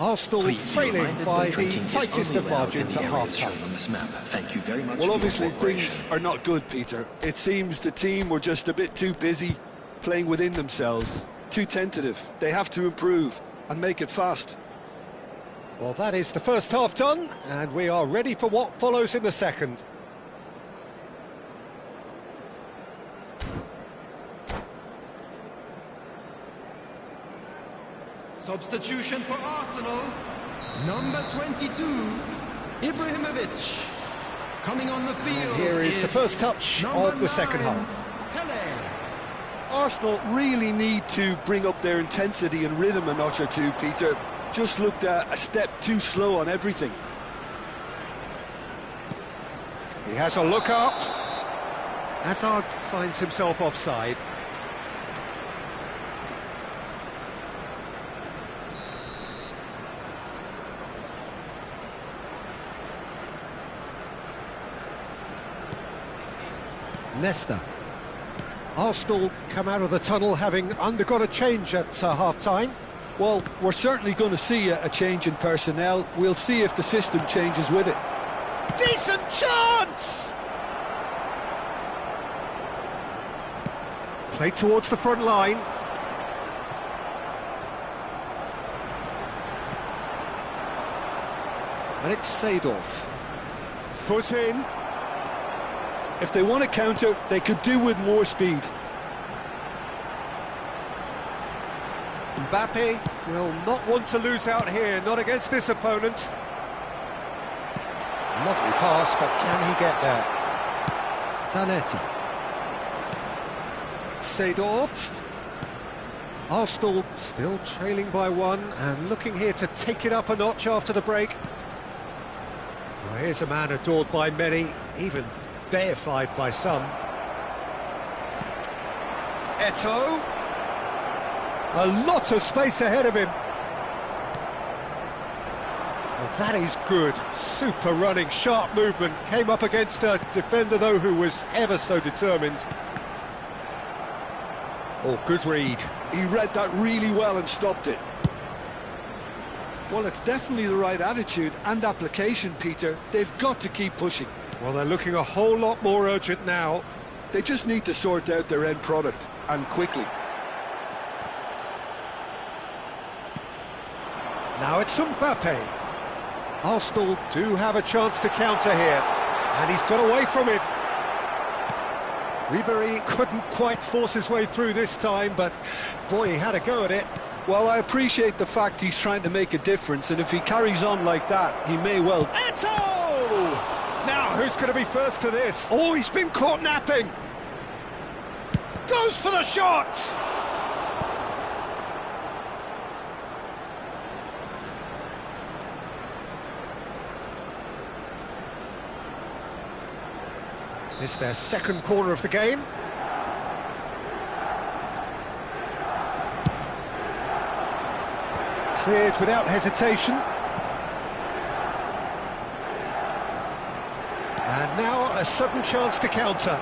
Arsenal Please be trailing reminded by that the drinking is tightest only of allowed margins in at the areas shown half-time. on this map. Thank you very much. Well, for your obviously cooperation. things are not good, Peter. It seems the team were just a bit too busy playing within themselves, too tentative. They have to improve and make it fast. Well, that is the first half done, and we are ready for what follows in the second. Substitution for Arsenal. Number 22, Ibrahimovic. Coming on the field. And here is the first touch of the second half. Pele. Arsenal really need to bring up their intensity and rhythm a notch or two, Peter. Just looked a step too slow on everything. He has a look up. Hazard finds himself offside. Nesta. Arsenal come out of the tunnel having undergone a change at half-time. Well, we're certainly going to see a change in personnel. We'll see if the system changes with it. Decent chance! Play towards the front line. And it's Seedorf. Foot in. If they want to counter, they could do with more speed. Mbappe will not want to lose out here, not against this opponent. Lovely pass, but can he get there? Zanetti. Seedorf. Arsenal still trailing by one and looking here to take it up a notch after the break. Well, here's a man adored by many, even deified by some. Eto'o. A lot of space ahead of him. Well, that is good. Super running, sharp movement. Came up against a defender, though, who was ever so determined. Oh, good read. He read that really well and stopped it. Well, it's definitely the right attitude and application, Peter. They've got to keep pushing. Well, they're looking a whole lot more urgent now. They just need to sort out their end product, and quickly. Now it's Mbappe. Arsenal do have a chance to counter here, and he's got away from it. Ribéry couldn't quite force his way through this time, but boy, he had a go at it. Well, I appreciate the fact he's trying to make a difference, and if he carries on like that, he may well... Eto'o! Now, who's going to be first to this? Oh, he's been caught napping. Goes for the shot! It's their second corner of the game. Cleared without hesitation. And now a sudden chance to counter.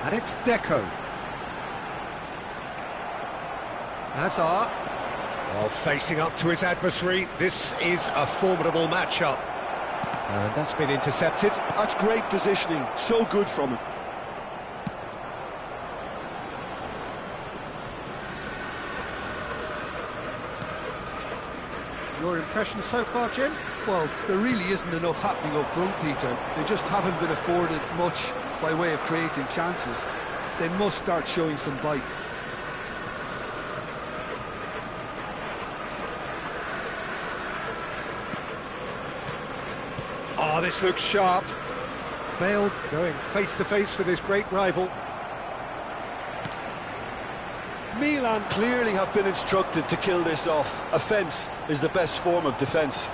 And it's Deco. Hazard. Well, facing up to his adversary, this is a formidable matchup. And that's been intercepted. That's great positioning, so good from him. Your impression so far, Jim? Well, there really isn't enough happening up front, Peter. They just haven't been afforded much by way of creating chances. They must start showing some bite. Oh, this looks sharp. Bale going face-to-face with his great rival. Milan clearly have been instructed to kill this off. Offence is the best form of defence.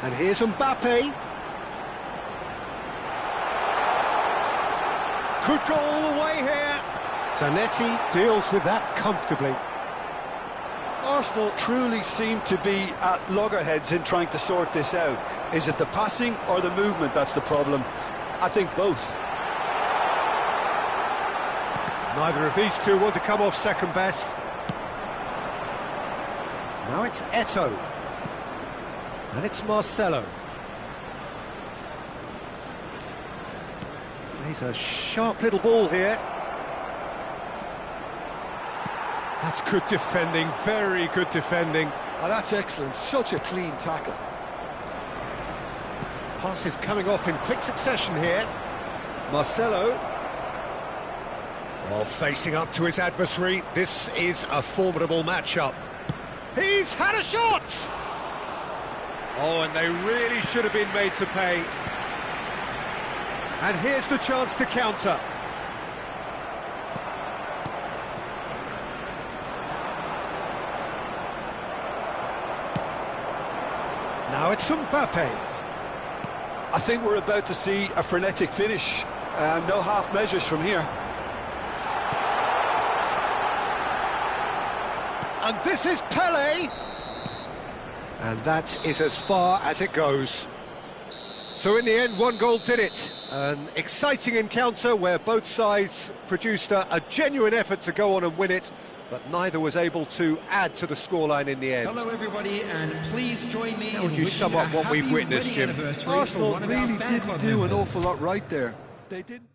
And here's Mbappe. Could go all the way here. Zanetti deals with that comfortably. Arsenal truly seem to be at loggerheads in trying to sort this out. Is it the passing or the movement that's the problem? I think both. Neither of these two want to come off second best. Now it's Eto'o. And it's Marcelo. Plays a sharp little ball here. That's good defending, very good defending. Oh, that's excellent, such a clean tackle. Passes coming off in quick succession here. Marcelo. While facing up to his adversary, this is a formidable matchup. He's had a shot! Oh, and they really should have been made to pay. And here's the chance to counter. Now it's Mbappe. I think we're about to see a frenetic finish. No half measures from here. And this is Pele. And that is as far as it goes. So in the end, one goal did it. An exciting encounter where both sides produced a genuine effort to go on and win it, but neither was able to add to the scoreline in the end. Hello everybody, and please join me. How would you sum up what we've witnessed, Jim? Arsenal really didn't do an awful lot right there. They didn't.